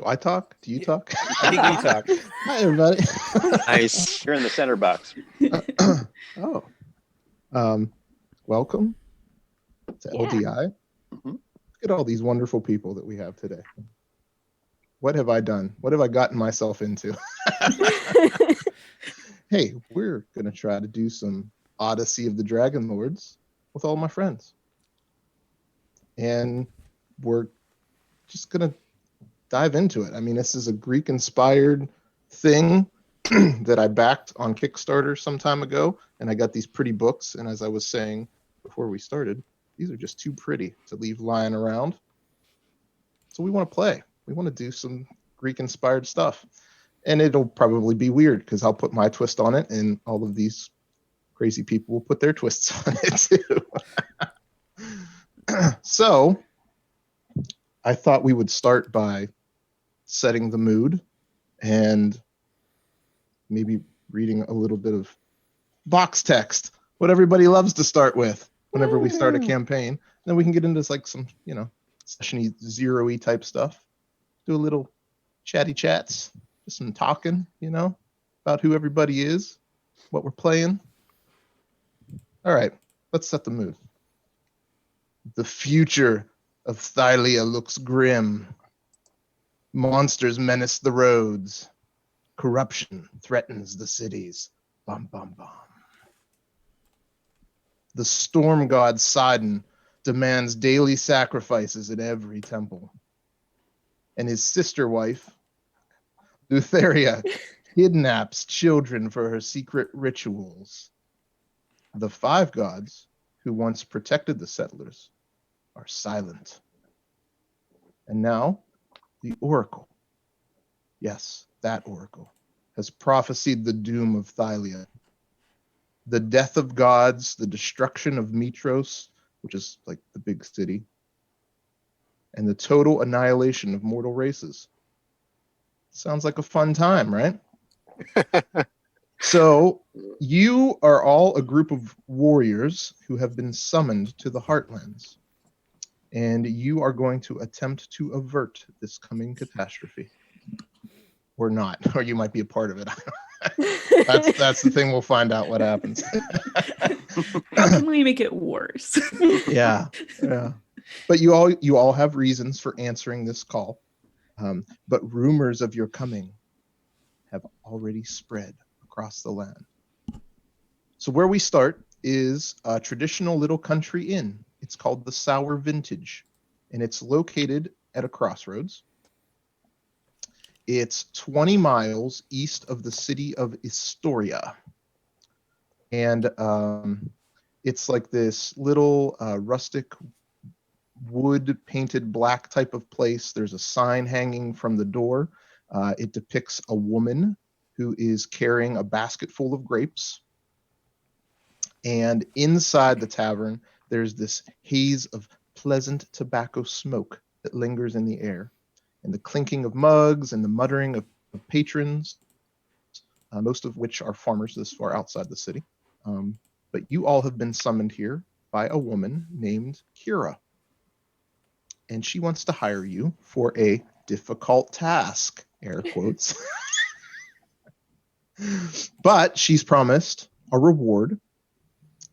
I talk? Do you talk? I think you talk. Hi, everybody. Nice. You're in the center box. Oh, welcome to LDI. Mhm. Look at all these wonderful people that we have today. What have I done? What have I gotten myself into? Hey, we're going to try to do some Odyssey of the Dragonlords with all my friends. And we're just going to dive into it. I mean, this is a Greek-inspired thing that I backed on Kickstarter some time ago, and I got these pretty books. And as I was saying before we started, these are just too pretty to leave lying around. So we want to play. We want to do some Greek-inspired stuff. And it'll probably be weird because I'll put my twist on it, and all of these crazy people will put their twists on it too. So I thought we would start by setting the mood and maybe reading a little bit of box text, what everybody loves to start with whenever we start a campaign. Then we can get into like some, session-y, zero-y type stuff. Do a little chatty chats, just some talking, about who everybody is, what we're playing. All right, let's set the mood. The future of Thylea looks grim. Monsters menace the roads. Corruption threatens the cities. Bum, bum, bum. The storm god Sidon demands daily sacrifices at every temple. And his sister wife, Lutheria, kidnaps children for her secret rituals. The five gods who once protected the settlers are silent. And now, the Oracle, yes, that Oracle, has prophesied the doom of Thylea. The death of gods, the destruction of Mitros, which is like the big city, and the total annihilation of mortal races. Sounds like a fun time, right? So you are all a group of warriors who have been summoned to the Heartlands, and you are going to attempt to avert this coming catastrophe. Or not, or you might be a part of it. That's the thing. We'll find out what happens. How can we make it worse? Yeah. But you all have reasons for answering this call. But rumors of your coming have already spread across the land. So where we start is a traditional little country inn. It's called the Sour Vintage, and it's located at a crossroads. It's 20 miles east of the city of Astoria. And it's like this little rustic wood painted black type of place. There's a sign hanging from the door. It depicts a woman who is carrying a basket full of grapes. And inside the tavern, there's this haze of pleasant tobacco smoke that lingers in the air, and the clinking of mugs and the muttering of patrons, most of which are farmers this far outside the city. But you all have been summoned here by a woman named Kyrah. And she wants to hire you for a difficult task, air quotes. But she's promised a reward,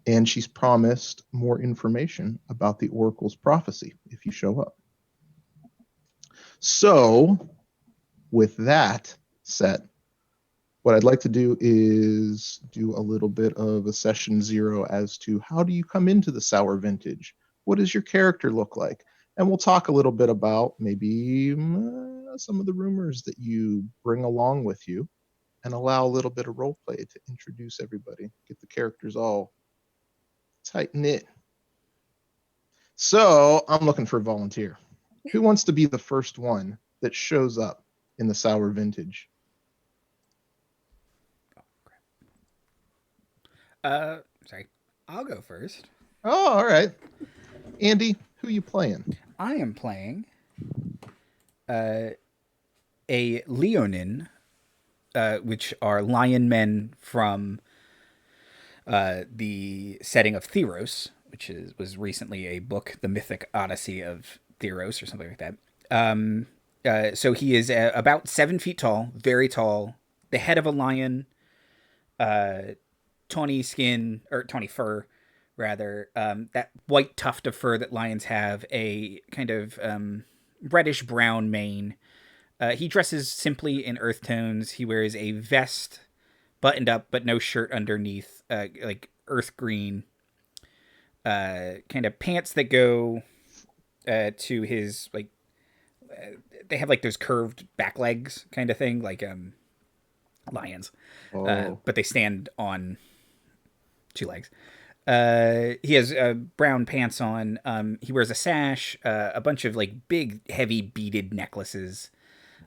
and she's promised more information about the Oracle's prophecy if you show up. So, with that set, what I'd like to do is do a little bit of a session zero as to how do you come into the Sour Vintage? What does your character look like? And we'll talk a little bit about maybe some of the rumors that you bring along with you, and allow a little bit of role play to introduce everybody, get the characters all tight knit. So I'm looking for a volunteer. Who wants to be the first one that shows up in the Sour Vintage? Sorry. I'll go first. Oh, all right. Andy, who you playing? I am playing a Leonin, which are lion men from the setting of Theros, which was recently a book, The Mythic Odyssey of Theros, or something like that. So he is about 7 feet tall, very tall, the head of a lion, tawny skin, or tawny fur, rather. That white tuft of fur that lions have, a kind of reddish brown mane. He dresses simply in earth tones. He wears a vest buttoned up, but no shirt underneath, like earth green. Kind of pants that go to his, like, they have like those curved back legs kind of thing, like lions. But they stand on 2 legs. He has brown pants on. He wears a sash, a bunch of like big, heavy beaded necklaces,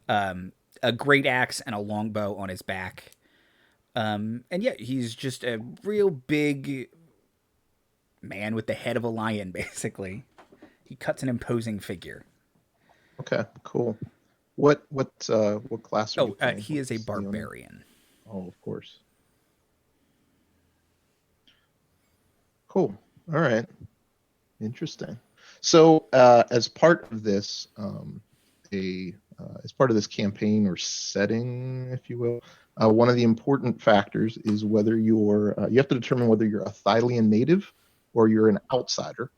a great axe, and a longbow on his back. And yeah, he's just a real big man with the head of a lion, basically. He cuts an imposing figure. Okay, cool. What class are you playing? He is a barbarian. Oh, of course. Cool. All right. Interesting. So, as part of this, as part of this campaign or setting, if you will, one of the important factors is whether you have to determine whether you're a Thylean native or you're an outsider.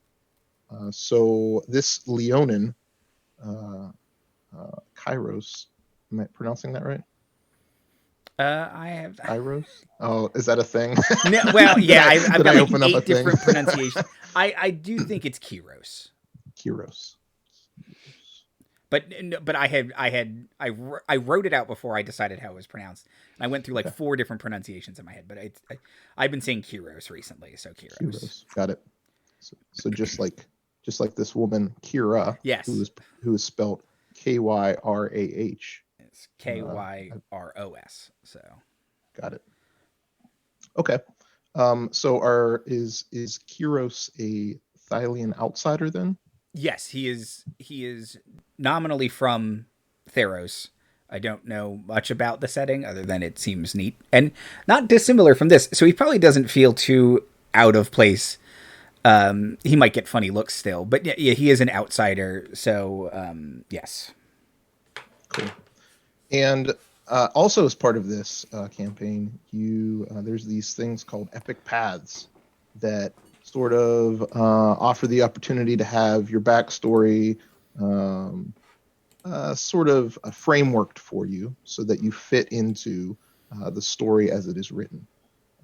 So this Leonin, Kyros, am I pronouncing that right? I have Kyros. Oh, is that a thing? No, well, yeah, I've got like 8 different thing? pronunciations. I do think it's Kiros. Kiros. But I wrote it out before I decided how it was pronounced. And I went through like 4 different pronunciations in my head, but I've been saying Kiros recently, so Kiros. Kiros. Got it. So just like this woman Kyrah, yes, who is spelled Kyrah. It's Kyros. So got it. Okay. So is Kiros a Thylean outsider then? Yes, he is nominally from Theros. I don't know much about the setting other than it seems neat and not dissimilar from this. So he probably doesn't feel too out of place. He might get funny looks still, but yeah, he is an outsider. So yes. Cool. And also as part of this campaign, there's these things called epic paths that sort of offer the opportunity to have your backstory sort of frameworked for you so that you fit into the story as it is written.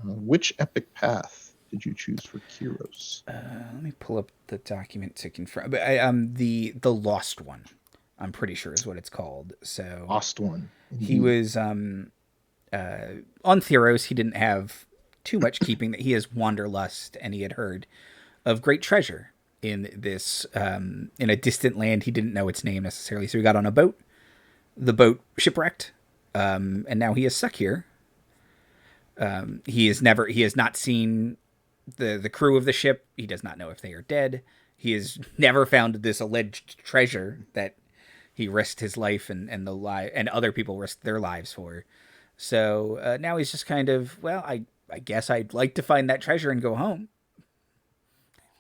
Which epic path did you choose for Kiros? Let me pull up the document to confirm. But the Lost One, I'm pretty sure is what it's called. So Lost One. Indeed. He was on Theros. He didn't have too much keeping. That he has wanderlust, and he had heard of great treasure in this in a distant land. He didn't know its name necessarily, so he got on a boat. The boat shipwrecked, and now he is stuck here. He has not seen the crew of the ship. He does not know if they are dead. He has never found this alleged treasure that he risked his life and other people risked their lives for. So now he's just kind of, well, I guess I'd like to find that treasure and go home.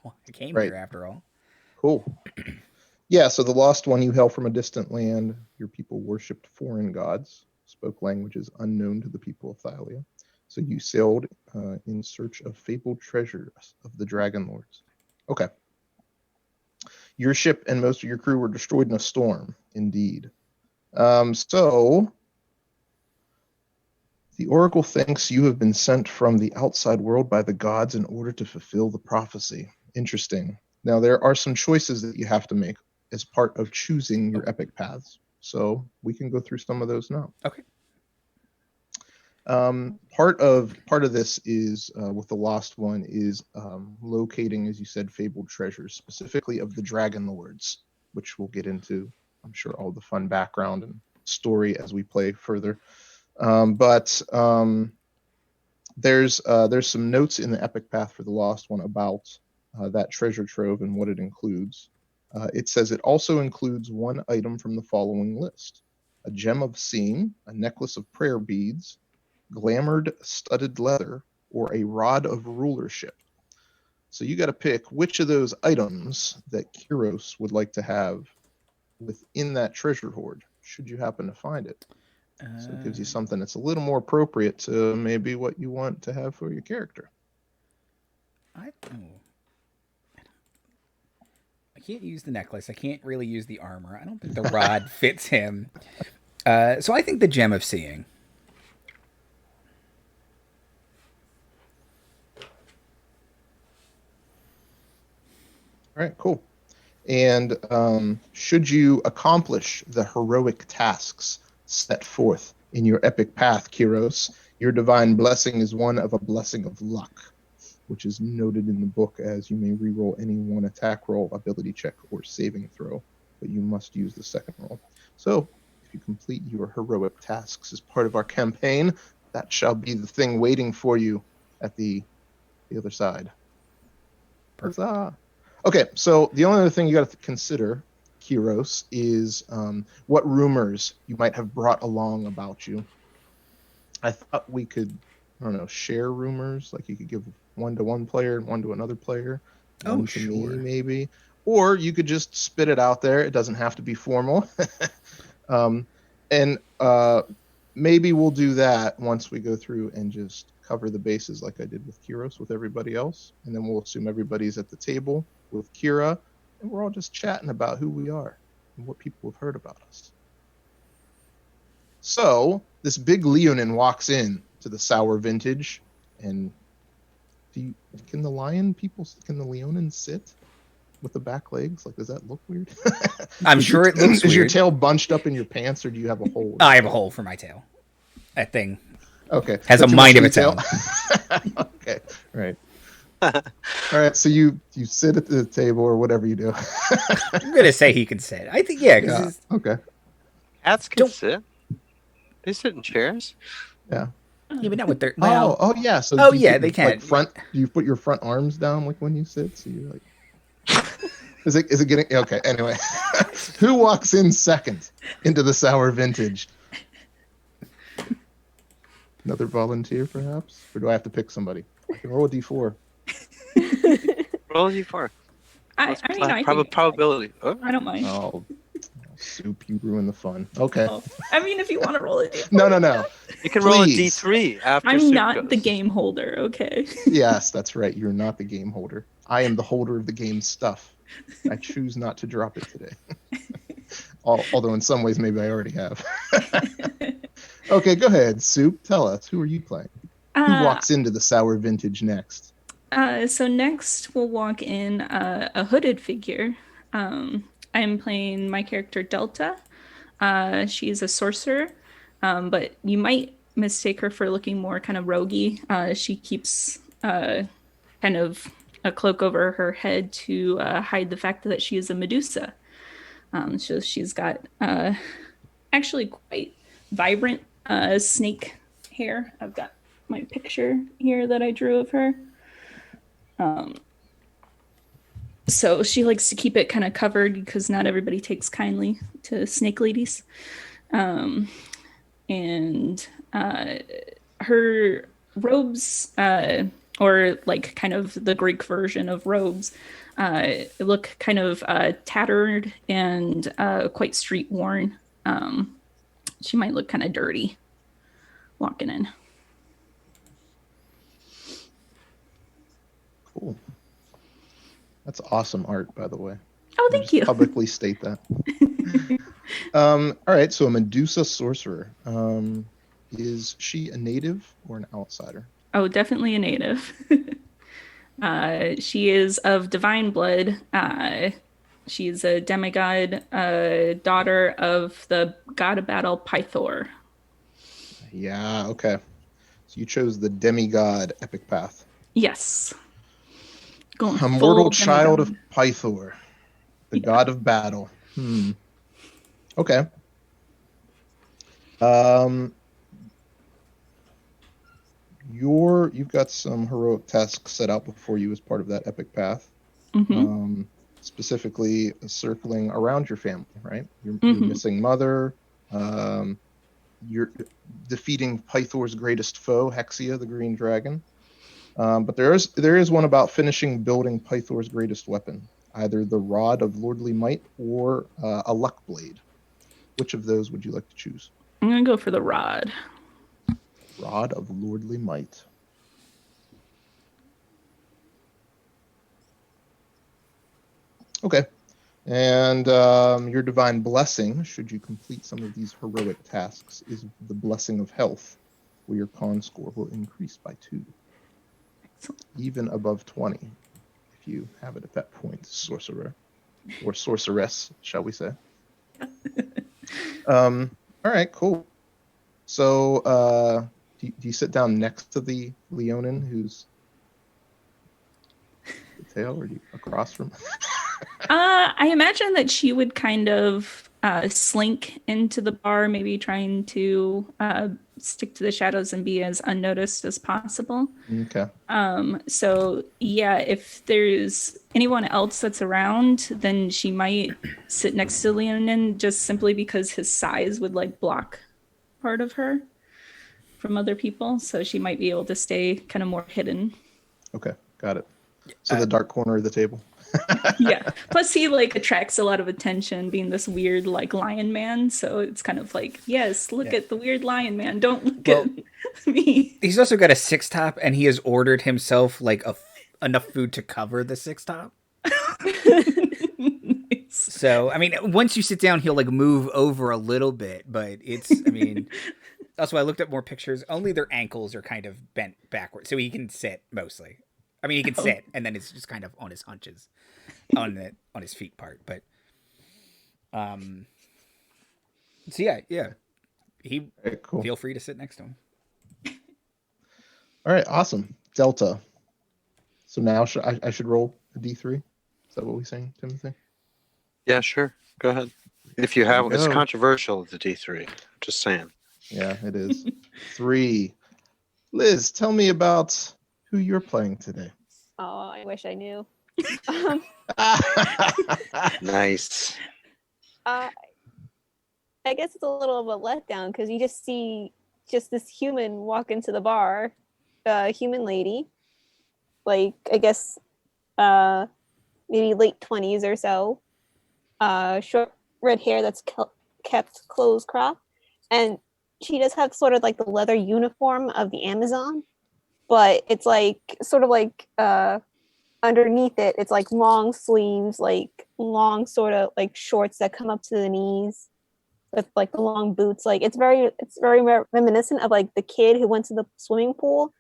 Well, I came here after all. Cool. Yeah, so the Lost One, you hail from a distant land. Your people worshipped foreign gods, spoke languages unknown to the people of Thylea. So you sailed in search of fabled treasures of the Dragonlords. Okay. Your ship and most of your crew were destroyed in a storm, indeed. So the Oracle thinks you have been sent from the outside world by the gods in order to fulfill the prophecy. Interesting. Now, there are some choices that you have to make as part of choosing your epic paths. So we can go through some of those now. Okay. Part of this is with the Lost One is locating, as you said, fabled treasures, specifically of the Dragonlords, which we'll get into, I'm sure, all the fun background and story as we play further. But there's some notes in the epic path for the Lost One about that treasure trove and what it includes. It says it also includes one item from the following list: a gem of seeing, a necklace of prayer beads, glamored studded leather, or a rod of rulership. So you got to pick which of those items that Kiros would like to have within that treasure hoard. should you happen to find it. So it gives you Uh, something that's a little more appropriate to maybe what you want to have for your character. I can't use the necklace. I can't really use the armor. I don't think the rod fits him. So I think the Gem of Seeing. All right, cool. And should you accomplish the heroic tasks set forth in your epic path, Kyros, your divine blessing is one of a blessing of luck, which is noted in the book as you may reroll any one attack roll, ability check, or saving throw, but you must use the second roll. So if you complete your heroic tasks as part of our campaign, that shall be the thing waiting for you at the other side. Perfect. Huzzah. Okay, so the only other thing you got to consider, Kyros, is what rumors you might have brought along about you. I thought we could, I don't know, share rumors. Like you could give one to one player and one to another player. One to me, maybe. Or you could just spit it out there. It doesn't have to be formal. And maybe we'll do that once we go through and just cover the bases like I did with Kyros with everybody else. And then we'll assume everybody's at the table with Kyrah, and we're all just chatting about who we are and what people have heard about us. So this big Leonin walks in to the Sour Vintage, and can the Leonin sit with the back legs? Like, does that look weird? I'm sure it looks weird. Is your tail bunched up in your pants, or do you have a hole? I have a hole for my tail. That thing has a mind of its own. Okay, right. All right, so you sit at the table or whatever you do. I'm gonna say he can sit. I think okay. Cats can sit. They sit in chairs. Yeah. Yeah, but not with their. Oh yeah. So they can. Do you put your front arms down like when you sit? So you're like. Is it getting okay? Anyway, who walks in second into the Sour Vintage? Another volunteer, perhaps, or do I have to pick somebody? I can roll a d4. Roll a d4. I think probability. Oh. I don't mind. Oh, Soup, you ruin the fun. Okay. Oh. I mean, if you want to roll a d4. No. You can roll a d3 after. I'm Soup not goes. the game holder, okay? Yes, that's right. You're not the game holder. I am the holder of the game stuff. I choose not to drop it today. Although in some ways maybe I already have. Okay, go ahead, Soup. Tell us, who are you playing? Who walks into the Sour Vintage next? So next we'll walk in a hooded figure. I'm playing my character Delta. She's a sorcerer, but you might mistake her for looking more kind of roguey. She keeps kind of a cloak over her head to hide the fact that she is a Medusa. So she's got actually quite vibrant snake hair. I've got my picture here that I drew of her. So she likes to keep it kind of covered because not everybody takes kindly to snake ladies. And her robes, or like kind of the Greek version of robes, look kind of tattered and quite street worn. She might look kind of dirty walking in. Cool. That's awesome art, by the way. Oh, thank you. Publicly state that. All right, so a Medusa Sorcerer. Is she a native or an outsider? Oh, definitely a native. She is of divine blood. She's a demigod, daughter of the god of battle, Pythor. Yeah, okay. So you chose the demigod epic path. Yes. A mortal child of Pythor, the god of battle. Okay. You've got some heroic tasks set out before you as part of that epic path. Mm-hmm. Specifically circling around your family, right? Your missing mother. You're defeating Pythor's greatest foe, Hexia, the green dragon. But there is one about finishing building Pythor's greatest weapon, either the Rod of Lordly Might or a Luck Blade. Which of those would you like to choose? I'm gonna go for the rod. Rod of Lordly Might. Okay. And your divine blessing, should you complete some of these heroic tasks, is the blessing of health, where your con score will increase by 2. Excellent. Even above 20, if you have it at that point, sorcerer. Or sorceress, shall we say. All right, cool. So, do you sit down next to the Leonin who's the tail, or do you across from? I imagine that she would kind of slink into the bar, maybe trying to stick to the shadows and be as unnoticed as possible. Okay. So yeah, if there's anyone else that's around, then she might sit next to Leonin just simply because his size would like block part of her from other people. So she might be able to stay kind of more hidden. Okay, got it. So the dark corner of the table. Yeah. Plus he like attracts a lot of attention being this weird like lion man. So it's kind of like, yes, look at the weird lion man. Don't look at me. He's also got a 6-top, and he has ordered himself like enough food to cover the 6-top. Nice. So, I mean, once you sit down, he'll like move over a little bit, but it's, I mean, also I looked at more pictures. Only their ankles are kind of bent backwards, so he can sit mostly. I mean, he can sit, and then it's just kind of on his hunches, on his feet part. But, so yeah, he Cool. feel free to sit next to him. All right, awesome. Delta. So now I should roll a D3? Is that what we're saying, Timothy? Yeah, sure. Go ahead. If you have, it's go. controversial, the D3. Just saying. Yeah, it is. 3. Liz, tell me about who you're playing today. Oh, I wish I knew. Nice. I guess it's a little of a letdown because you just see this human walk into the bar, human lady, like I guess maybe late 20s or so, short red hair that's kept close cropped, and she does have sort of like the leather uniform of the Amazon, but it's like sort of like underneath it, it's like long sleeves, like long sort of like shorts that come up to the knees with like the long boots. Like it's very reminiscent of like the kid who went to the swimming pool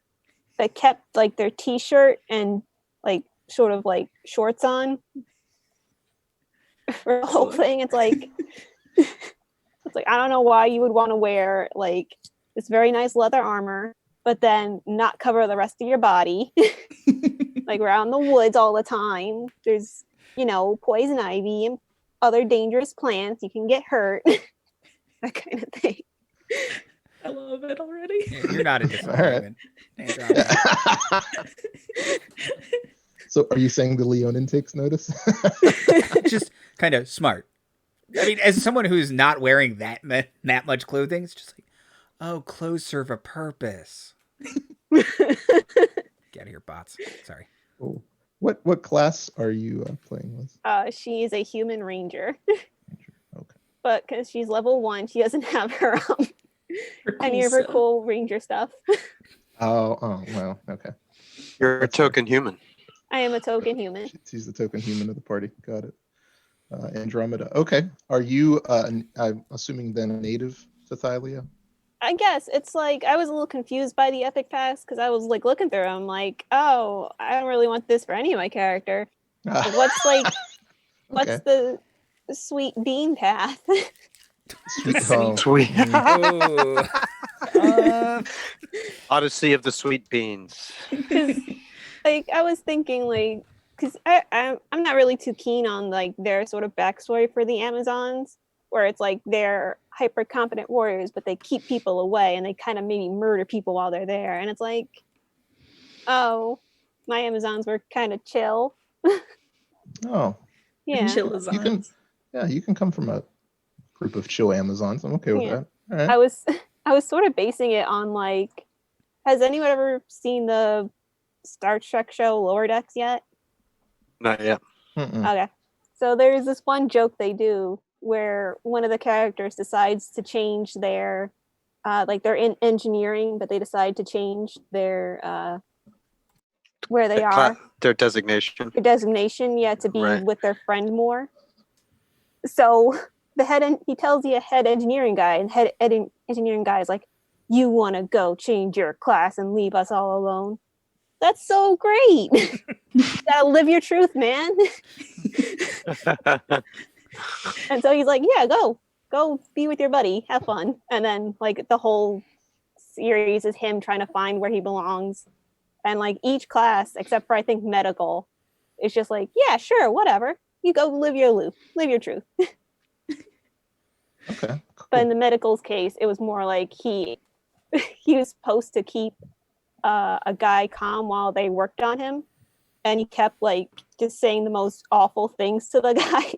that kept like their t-shirt and like sort of like shorts on for the whole thing. It's like it's like I don't know why you would want to wear like this very nice leather armor but then not cover the rest of your body. Like we're out in the woods all the time. There's, poison ivy and other dangerous plants. You can get hurt. That kind of thing. I love it already. Yeah, you're not a disappointment. Right. So are you saying the Leonin takes notice? Just kind of smart. I mean, as someone who's not wearing that much clothing, it's just like, oh, clothes serve a purpose. Get out of here, bots. Sorry. Oh. What class are you playing with? She is a human ranger. Okay. But because she's level 1, she doesn't have her any of her cool ranger stuff. Oh, well, okay. You're a token human. I am a token human. She's the token human of the party. Got it. Andromeda. Okay. Are you, I'm assuming then, a native to Thylea? I guess it's like I was a little confused by the epic pass because I was like looking through them like, oh, I don't really want this for any of my character. But what's the sweet bean path? Sweet. Odyssey of the sweet beans. Like I was thinking like because I'm not really too keen on like their sort of backstory for the Amazons, where it's like they're hyper competent warriors, but they keep people away and they kind of maybe murder people while they're there. And it's like, oh, my Amazons were kind of chill. Oh. Yeah. You can come from a group of chill Amazons. I'm okay with that. All right. I was sort of basing it on like, has anyone ever seen the Star Trek show Lower Decks yet? Not yet. Mm-mm. Okay. So there's this one joke they do where one of the characters decides to change their like they're in engineering, but they decide to change their where they are, their designation. their designation, to be Right. with their friend more. So he tells the head engineering guy, and engineering guy is like, "You want to go change your class and leave us all alone? That's so great. You gotta live your truth, man." And so he's like, "Yeah, go be with your buddy, have fun." And then like the whole series is him trying to find where he belongs. And like each class, except for I think medical, is just like, "Yeah, sure, whatever. You go live your truth." Okay. Cool. But in the medical's case, it was more like he was supposed to keep a guy calm while they worked on him, and he kept like just saying the most awful things to the guy,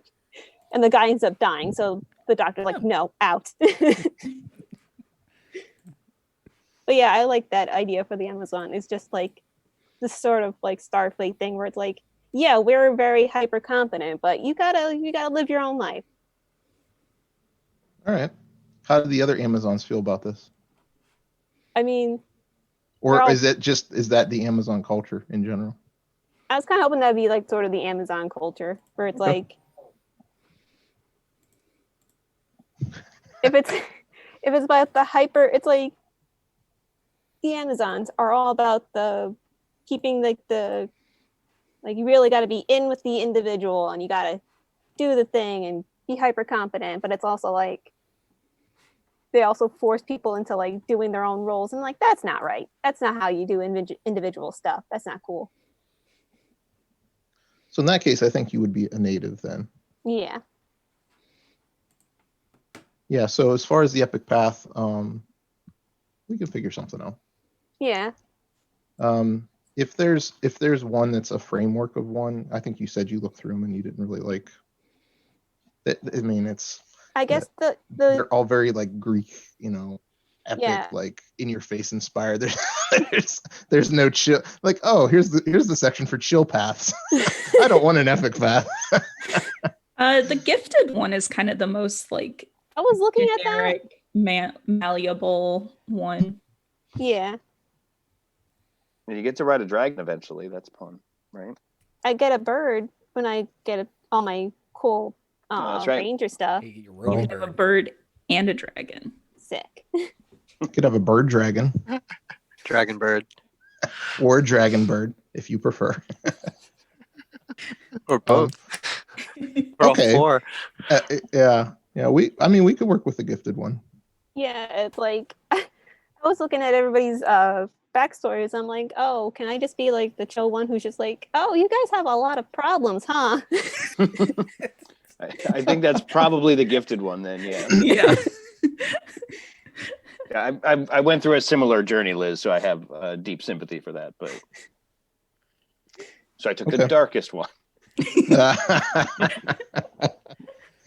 and the guy ends up dying. So the doctor's like, "No, out." But yeah, I like that idea for the Amazon. It's just like this sort of like Starfleet thing where it's like, yeah, we're very hyper confident, but you gotta live your own life. All right. How do the other Amazons feel about this? I mean, Or is that the Amazon culture in general? I was kind of hoping that'd be like sort of the Amazon culture where it's like, if it's about the hyper, it's like the Amazons are all about the keeping like you really got to be in with the individual and you got to do the thing and be hyper confident, but it's also like they also force people into like doing their own roles, and like that's not right. That's not how you do individual stuff. That's not cool. So in that case, I think you would be a native then. Yeah. Yeah. So as far as the epic path, we can figure something out. Yeah. If there's one that's a framework of one, I think you said you looked through them and you didn't really like. I mean, it's. I guess they're all very like Greek, epic, Yeah. like in your face inspired. There's no chill. Like, oh, here's the section for chill paths. I don't want an epic path. The gifted one is kind of the most like I was looking at that. generic, malleable one. Yeah. And you get to ride a dragon eventually. That's fun, right? I get a bird when I get all my cool that's right. ranger stuff. Hey, you're Oh. You really can have a bird and a dragon. Sick. You could have a bird dragon Dragon bird. or a dragon bird if you prefer. Or both. Or okay. all four. Yeah. We could work with the gifted one. Yeah, it's like I was looking at everybody's backstories. I'm like, oh, can I just be like the chill one who's just like, oh, you guys have a lot of problems, huh? I think that's probably the gifted one then, yeah. Yeah. Yeah, I went through a similar journey, Liz, so I have deep sympathy for that. But so I took the darkest one.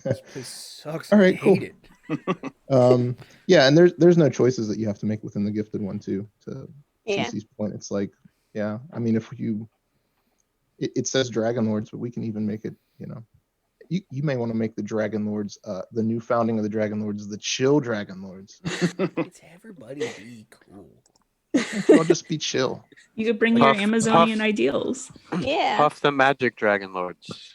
This place sucks. All right, I hate cool. it. Yeah, and there's no choices that you have to make within the gifted one too. To Yeah. Cece's point, it's like, yeah. I mean, if it says Dragonlords, but we can even make it. You may want to make the Dragonlords, the new founding of the Dragonlords, the chill Dragonlords. It's everybody be cool. I'll just be chill. You could bring your Amazonian ideals. Yeah. Puff the magic dragon lords.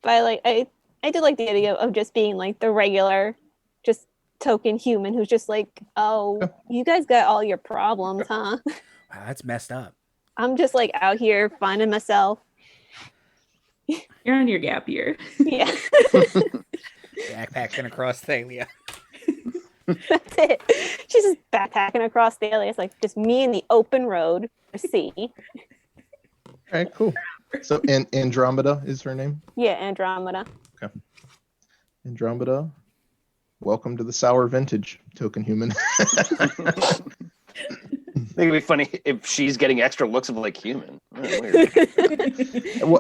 But I did like the idea of just being like the regular, just token human who's just like, oh, you guys got all your problems, huh? Wow, that's messed up. I'm just like out here finding myself. You're on your gap year. Yeah. Backpacking across Thylea. That's it. She's just backpacking across the area. It's like just me in the open road to sea. All right, cool. So, Andromeda is her name? Yeah, Andromeda. Okay. Andromeda, welcome to the sour vintage, token human. I think it'd be funny if she's getting extra looks of like human. Oh, weird. Well,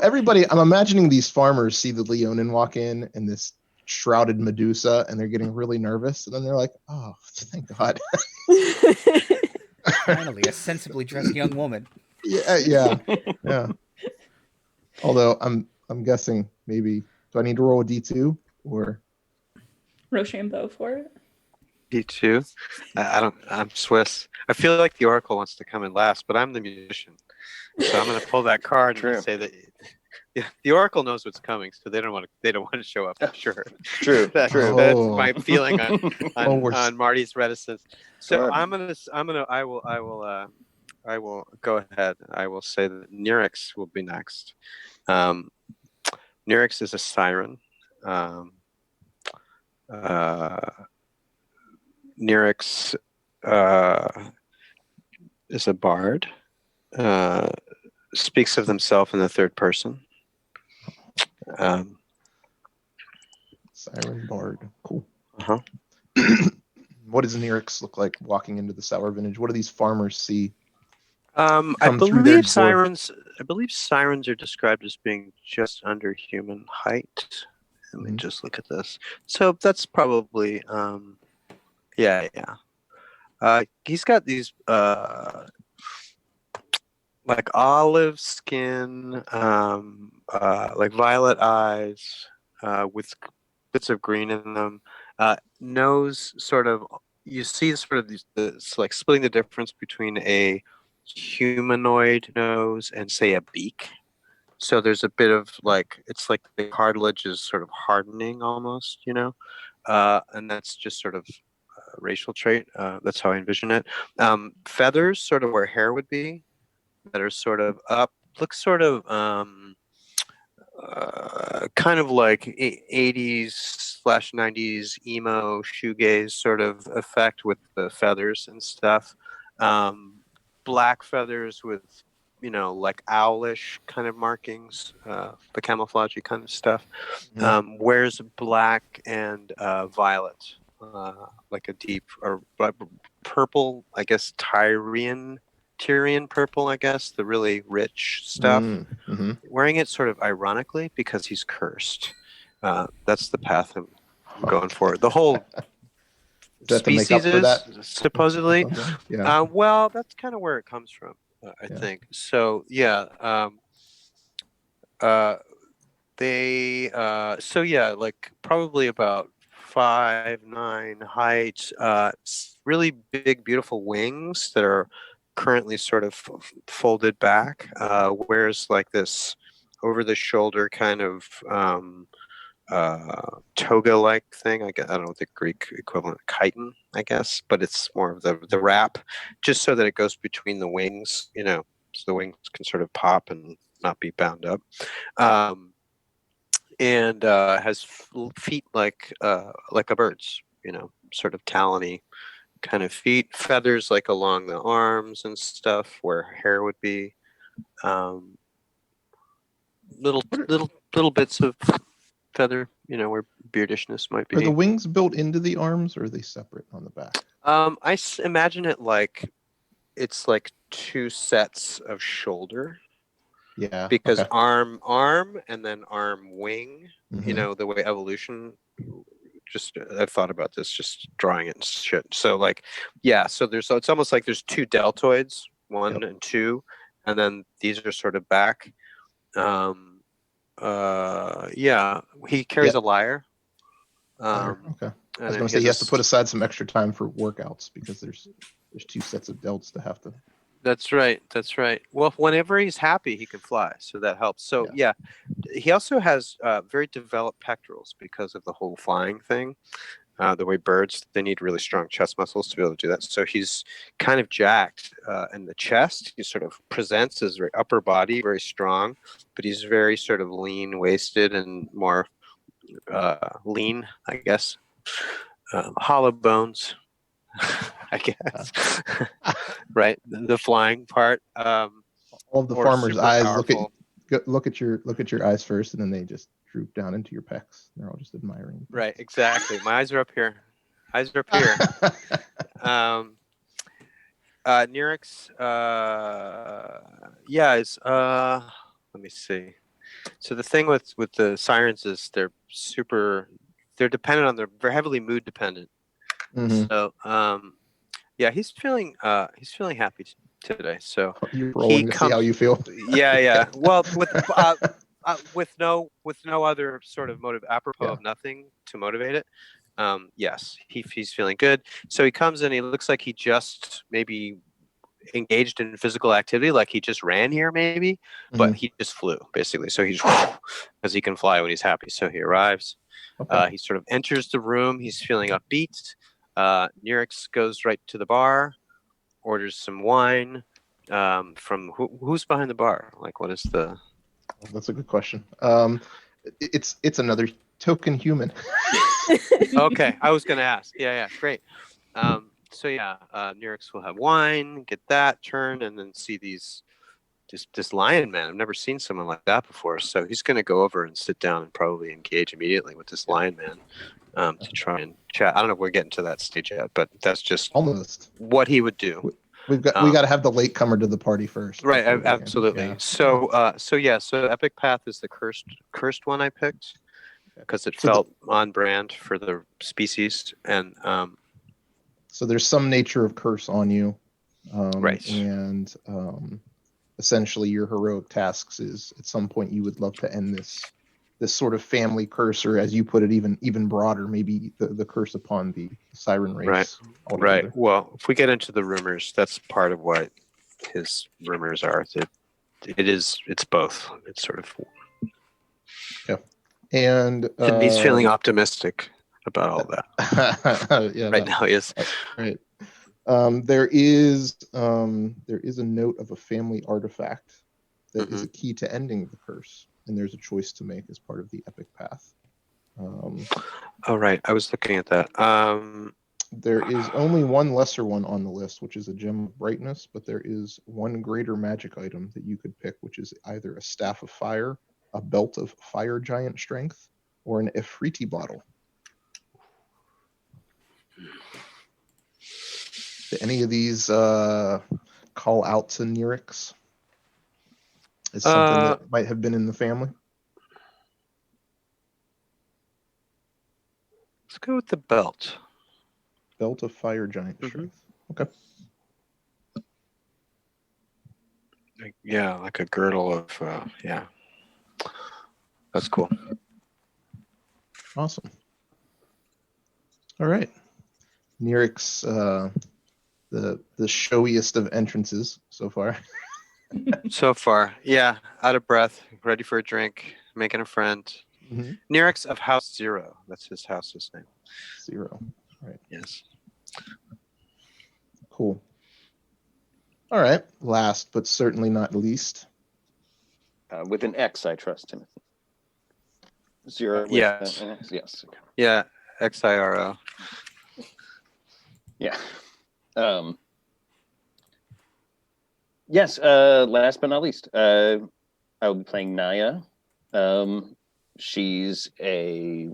I'm imagining these farmers see the Leonin walk in and this shrouded Medusa, and they're getting really nervous. And then they're like, oh, thank God. Finally, a sensibly dressed young woman. Yeah. Although I'm guessing maybe. Do I need to roll a D2 or? Rochambeau for it. D2. I don't. I'm Swiss. I feel like the Oracle wants to come in last, but I'm the musician, so I'm going to pull that card True. and say that. Yeah, the Oracle knows what's coming, so they don't want to show up. I'm sure. True. That's Oh. my feeling on Marty's reticence. So Sure. I will go ahead. I will say that Nyrix will be next. Nyrix is a siren. Nyrix is a bard. Speaks of himself in the third person. Siren Bard. Cool. Uh-huh. What does Nyrix look like walking into the sour vintage? What do these farmers see? I come through their believe door? sirens are described as being just under human height. Let me Mhm. just look at this. So that's probably yeah. He's got these like olive skin, like violet eyes, with bits of green in them. Nose sort of, you see sort of it's like splitting the difference between a humanoid nose and say a beak. So there's a bit of like, it's like the cartilage is sort of hardening almost, and that's just sort of a racial trait. That's how I envision it. Feathers, sort of where hair would be, that are sort of up, looks sort of kind of like 80s/90s emo shoegaze sort of effect with the feathers and stuff. Black feathers with, like owlish kind of markings, the camouflagey kind of stuff. Wears black and violet, like a deep or purple, I guess, Tyrian purple, I guess, the really rich stuff. Mm-hmm. Wearing it sort of ironically because he's cursed. That's the path I'm going for. The whole Is that to make species up for that? supposedly. Yeah. Well, that's kind of where it comes from, I think. So yeah, like probably about 5'9" height, really big, beautiful wings that are currently sort of folded back. Wears like this over the shoulder kind of toga-like thing. I don't know the Greek equivalent, chiton, I guess, but it's more of the wrap, just so that it goes between the wings, so the wings can sort of pop and not be bound up. And has feet like a bird's, sort of talony kind of feet, feathers like along the arms and stuff where hair would be, little bits of feather, where beardishness might be. Are the wings built into the arms, or are they separate on the back? I imagine it like it's like two sets of shoulder. Yeah. Because okay. arm and then arm wing, Mhm. the way evolution, just I've thought about this, just drawing it and shit. So like, yeah, so it's almost like there's two deltoids, 1 and 2, and then these are sort of back. Yeah, he carries a lyre. Okay. I was going to say he has to put aside some extra time for workouts because there's two sets of delts to have to. That's right. Well, whenever he's happy, he can fly, so that helps. So yeah, he also has very developed pectorals because of the whole flying thing. The way birds, they need really strong chest muscles to be able to do that. So he's kind of jacked in the chest. He sort of presents his upper body very strong, but he's very sort of lean waisted and more lean, I guess. Hollow bones, I guess. Right, the flying part. All of the farmers' eyes look at your eyes first, and then they just droop down into your pecs. They're all just admiring. Right, exactly. My eyes are up here. Nyrix, is let me see. So the thing with the sirens is they're dependent on, they're heavily mood dependent. Mm-hmm. So he's feeling happy today. So you're rolling to see how you feel. Yeah. Well, with with no other sort of motive, apropos Yeah. of nothing to motivate it. Yes, he's feeling good. So he comes in. He looks like he just maybe engaged in physical activity, like he just ran here, maybe, but he just flew basically. So he's because he can fly when he's happy. So he arrives. Okay. He sort of enters the room. He's feeling upbeat. Nyrix goes right to the bar, orders some wine. From who's behind the bar? Like, what is the? That's a good question. It's another token human. Okay, I was gonna ask. Yeah, great. So yeah, Nyrix will have wine, get that turn, and then see this lion man. I've never seen someone like that before. So he's gonna go over and sit down and probably engage immediately with this lion man to try and chat. I don't know if we're getting to that stage yet, but that's just Almost. what he would do. We got to have the latecomer to the party first. Right, before we can- absolutely. yeah. So Epic Path is the cursed one I picked because it felt on brand for the species, and So there's some nature of curse on you, right. And essentially your heroic tasks is at some point you would love to end this sort of family curse, or as you put it, even broader, maybe the curse upon the siren race. Right. altogether. Right. Well, if we get into the rumors, that's part of what his rumors are. It's both. It's sort of. And he's feeling optimistic about all that. yeah, right now he is. Right. There is a note of a family artifact that is a key to ending the curse, and there's a choice to make as part of the epic path. Oh, right. I was looking at that. There is only one lesser one on the list, which is a gem of brightness, but there is one greater magic item that you could pick, which is either a staff of fire, a belt of fire giant strength, or an Ifriti bottle. Do any of these call out to Nyrix? Is something that might have been in the family? Let's go with the belt. Belt of fire giant strength. Okay. Yeah, like a girdle of yeah. That's cool. Awesome. All right. Nyrix, the showiest of entrances so far. So far, yeah, out of breath, ready for a drink, making a friend. Nyrix of House Zero. That's his house's name. 0. Right. Yes. Cool. All right. Last but certainly not least. With an X, I trust Timothy. 0. With yes. an X. Yes. Okay. Yeah. XIRO. Yeah. Yes. Last but not least, I will be playing Naya. She's a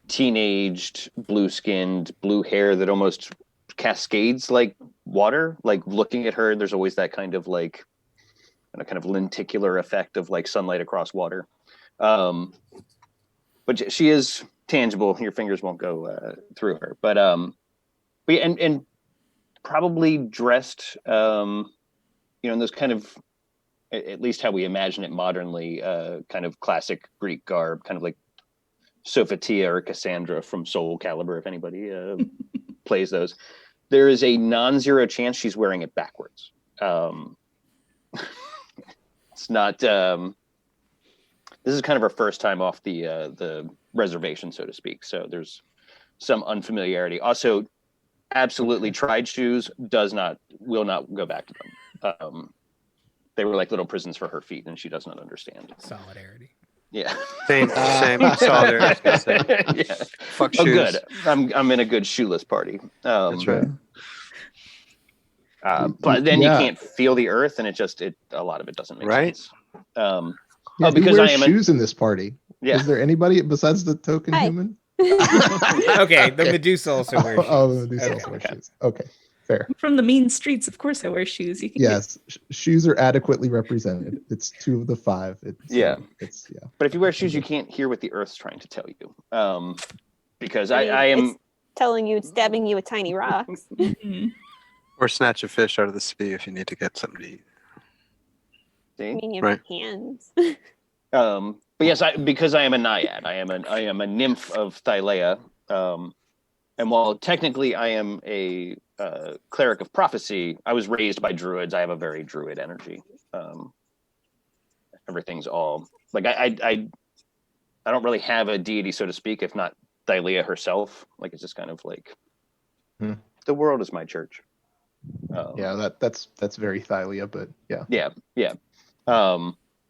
teenaged, blue-skinned, blue hair that almost cascades like water. Like looking at her, there's always that kind of like, kind of lenticular effect of like sunlight across water. But she is tangible. Your fingers won't go through her. But yeah, and probably dressed, in those kind of, at least how we imagine it modernly, kind of classic Greek garb, kind of like Sophatia or Cassandra from Soul Calibur, if anybody plays those. There is a non-zero chance she's wearing it backwards. It's not. This is kind of her first time off the reservation, so to speak. So there's some unfamiliarity. Also, absolutely tried shoes will not go back to them. They were like little prisons for her feet, and she does not understand. Solidarity. Yeah. Same solidarity. Yeah. Fuck shoes. Good. I'm in a good shoeless party. That's right. But then you can't feel the earth, and a lot of it doesn't make sense. Because I am shoes in this party. Yeah. Is there anybody besides the token human? Okay, the Medusa also wears shoes. Oh, the Medusa also wears shoes. Okay, fair. From the mean streets, of course I wear shoes. You can yes, shoes are adequately represented. It's 2 of the 5. It's But if you wear shoes, you can't hear what the earth's trying to tell you. Because I am it's telling you, it's stabbing you with tiny rocks. Or snatch a fish out of the sea if you need to get something to eat. I See? mean, you have Right. hands. But yes, because I am a naiad, I am a nymph of Thylea. And while technically I am a cleric of prophecy, I was raised by druids. I have a very druid energy. Everything's all like I don't really have a deity, so to speak, if not Thylea herself. Like it's just kind of like the world is my church. Yeah, that's very Thylea, but yeah. Yeah.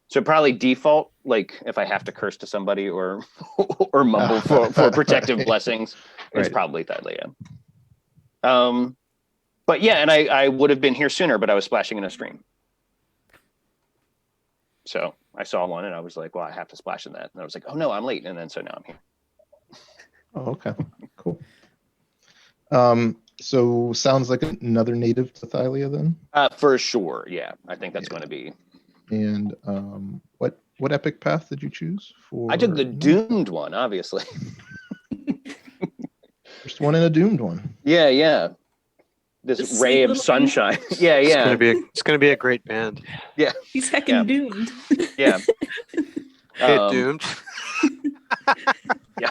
So probably default, like if I have to curse to somebody or or mumble for protective blessings, it's Right. probably Thylea. But yeah, and I would have been here sooner, but I was splashing in a stream. So I saw one and I was like, well, I have to splash in that. And I was like, oh no, I'm late. And then so now I'm here. Oh, okay. Cool. So sounds like another native to Thylea then? For sure, yeah. I think that's going to be. And what epic path did you choose for? I took the doomed one, obviously. First one and a doomed one. Yeah. This The ray sweet of little sunshine. Yeah. It's gonna be a great band. Yeah. He's heckin' Yeah. doomed. Yeah. Hit doomed. Yeah.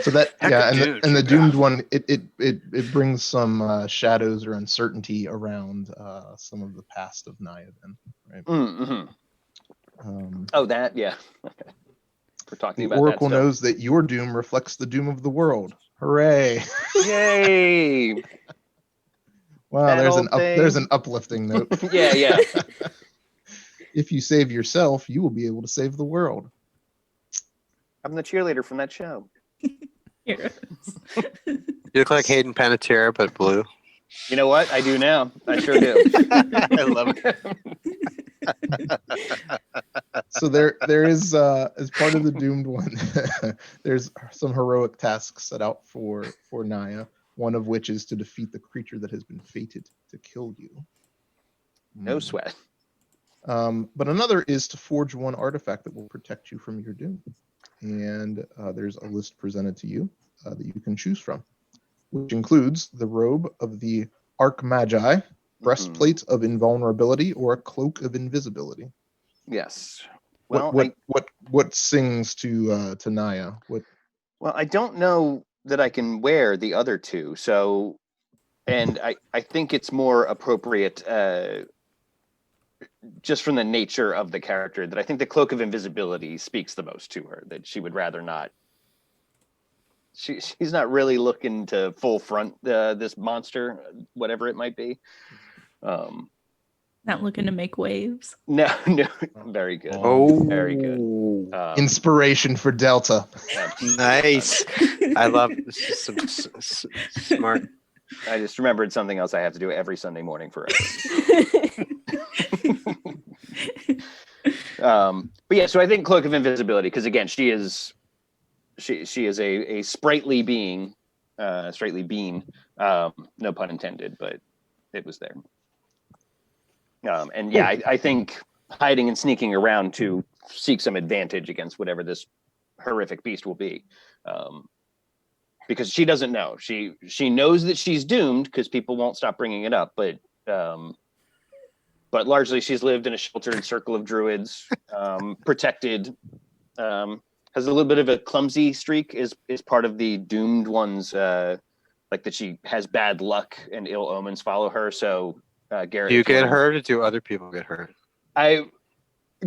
So that Heck yeah, of and doomed. the doomed one, it brings some shadows or uncertainty around some of the past of Naya then, right? Mm-hmm. Oh, that, yeah. Okay. We're talking The about Oracle that knows that your doom reflects the doom of the world. Hooray! stuff. Yay! Wow, That there's old there's thing. an uplifting note. Yeah. If you save yourself, you will be able to save the world. I'm the cheerleader from that show. Heroes. You look like Hayden Panettiere, but blue. You know what? I do now. I sure do. I love it. So there is as part of the doomed one, there's some heroic tasks set out for Naya. One of which is to defeat the creature that has been fated to kill you. No sweat. But another is to forge one artifact that will protect you from your doom. And there's a list presented to you that you can choose from, which includes the robe of the Archmagi, breastplate of invulnerability, or a cloak of invisibility. Yes. Well, What sings to Naya? Well, I don't know that I can wear the other two, so, and I think it's more appropriate just from the nature of the character that I think the cloak of invisibility speaks the most to her, that she would rather not. She's not really looking to full front this monster, whatever it might be. Not looking to make waves. No, very good. Very good. Inspiration for Delta. Yeah. Nice. I love this. Is some smart. I just remembered something else I have to do every Sunday morning forever. But yeah, so I think cloak of invisibility, because again, she is a sprightly being, no pun intended, but it was there. And yeah, I think hiding and sneaking around to seek some advantage against whatever this horrific beast will be, because she doesn't know. She knows that she's doomed because people won't stop bringing it up, but largely she's lived in a sheltered circle of druids, protected. Has a little bit of a clumsy streak. Is part of the doomed ones, like that she has bad luck and ill omens follow her. So Garrett, Do you get hurt, or do other people get hurt?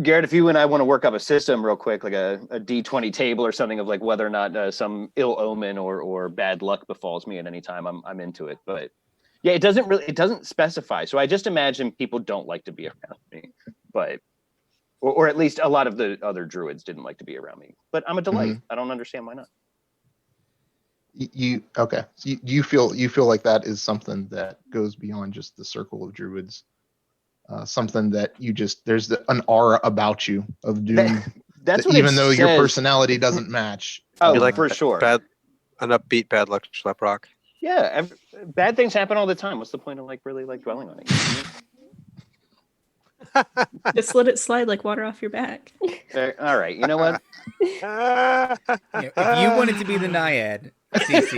Garrett, if you and I want to work up a system real quick, like a D20 table or something of like whether or not some ill omen or bad luck befalls me at any time, I'm into it. But yeah, it doesn't specify. So I just imagine people don't like to be around me, but or at least a lot of the other druids didn't like to be around me. But I'm a delight. I don't understand why not. Okay? So you feel like that is something that goes beyond just the circle of druids. Something that there's an aura about you of doom. That's what even it though your says. personality doesn't match. Oh, You like for sure. An upbeat bad luck schlep rock. Yeah, bad things happen all the time. What's the point of like really like dwelling on it? Just let it slide like water off your back. All right, you know what? If you wanted to be the Naiad, CC,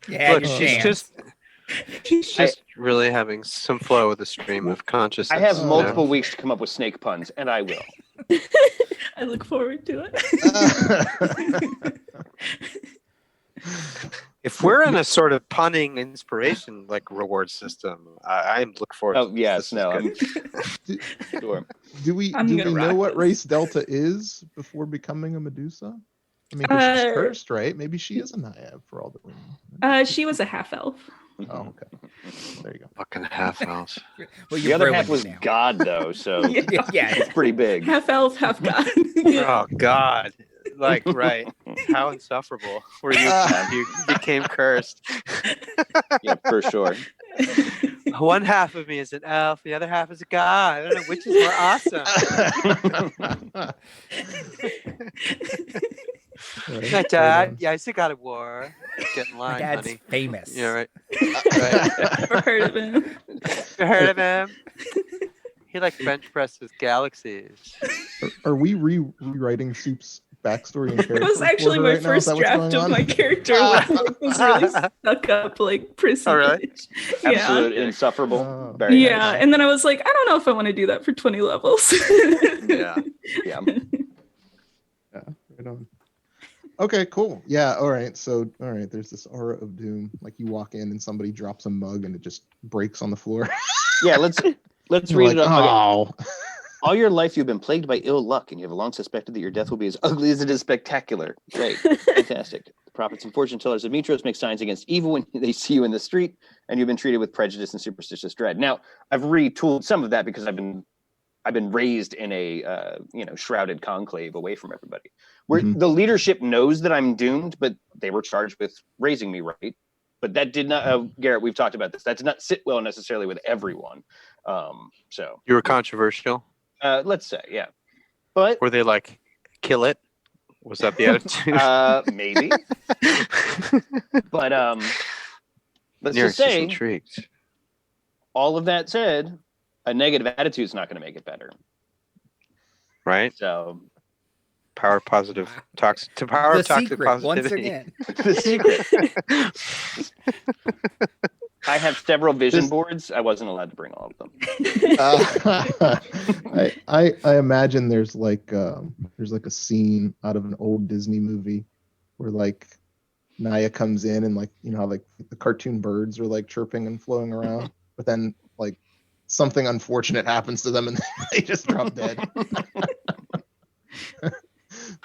you had Look, your she's chance. He's just really having some flow with the stream of consciousness. I have Oh. multiple weeks to come up with snake puns, and I will. I look forward to it. If we're in a sort of punning inspiration like reward system, I look forward. Oh to yes, this. no, This is I'm sure. Do we I'm gonna know rock what this. race Delta is before becoming a Medusa? I mean, 'cause she's cursed, right? Maybe she is a Naya for all that we know. She was a half elf. Oh, okay. There you go. fucking half elves. Well, The you other ruined half it was now. God, though, so Yeah. it's pretty big. Half elf, half god. Oh God! Like right? How insufferable were you? You became cursed. Yeah, for sure. One half of me is an elf, the other half is a god. I don't know which is more awesome. My dad, yeah, he's a god of war. Get in My line, dad's honey. famous. Yeah, right. Never heard of him. You heard of him? He like bench presses galaxies. Are we rewriting Soup's backstory and character? That was actually for her my right now? Is first that what's draft going of on? my character when I was really stuck up like prissy. Oh, really? bitch. Yeah. Absolute insufferable. Oh. Very Yeah, nice. and then I was like, I don't know if I want to do that for 20 levels. Yeah. Yeah. Yeah, right on. Okay, cool. Yeah, all right. So, all right, there's this aura of doom. Like you walk in and somebody drops a mug and it just breaks on the floor. Yeah, let's You're read like, it up. Okay. oh. All your life you've been plagued by ill luck, and you have long suspected that your death will be as ugly as it is spectacular. Great. Fantastic. The prophets and fortune tellers of Mitros make signs against evil when they see you in the street, and you've been treated with prejudice and superstitious dread. Now, I've retooled some of that because I've been raised in a shrouded conclave away from everybody. Where the leadership knows that I'm doomed, but they were charged with raising me right. But that did not, Garrett, we've talked about this. That did not sit well necessarily with everyone. So You were controversial. let's say, yeah. But Were they like, kill it? Was that the attitude? maybe. But let's Nyrix just is say, intrigued. all of that said, a negative attitude is not going to make it better. Right? So Power positive toxic to power The of toxic secret, once positivity. again. the secret. I have several vision boards. I wasn't allowed to bring all of them. I imagine there's like a scene out of an old Disney movie where like Naya comes in and like how like the cartoon birds are like chirping and flowing around, but then like something unfortunate happens to them and they just drop dead.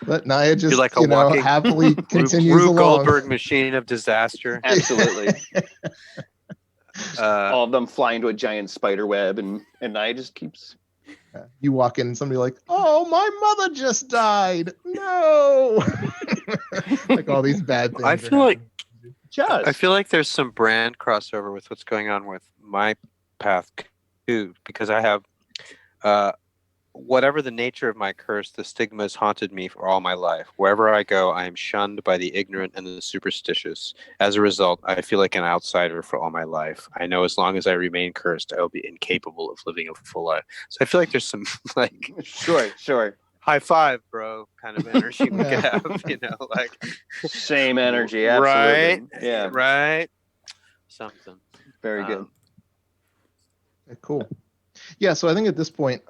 But Naya just like a walking happily continues Rube along. Goldberg machine of disaster. Absolutely. All of them fly into a giant spider web, and Naya just keeps. Yeah. You walk in and somebody like, oh, my mother just died. No. Like all these bad things. I feel like there's some brand crossover with what's going on with my path too, because I have whatever the nature of my curse, the stigma has haunted me for all my life. Wherever I go, I am shunned by the ignorant and the superstitious. As a result, I feel like an outsider for all my life. I know as long as I remain cursed, I will be incapable of living a full life. So I feel like there's some like Sure. high five, bro, kind of energy we could have, like Same energy, absolutely. Right? Yeah. Right. Something. Very good. Okay, cool. Yeah, so I think at this point,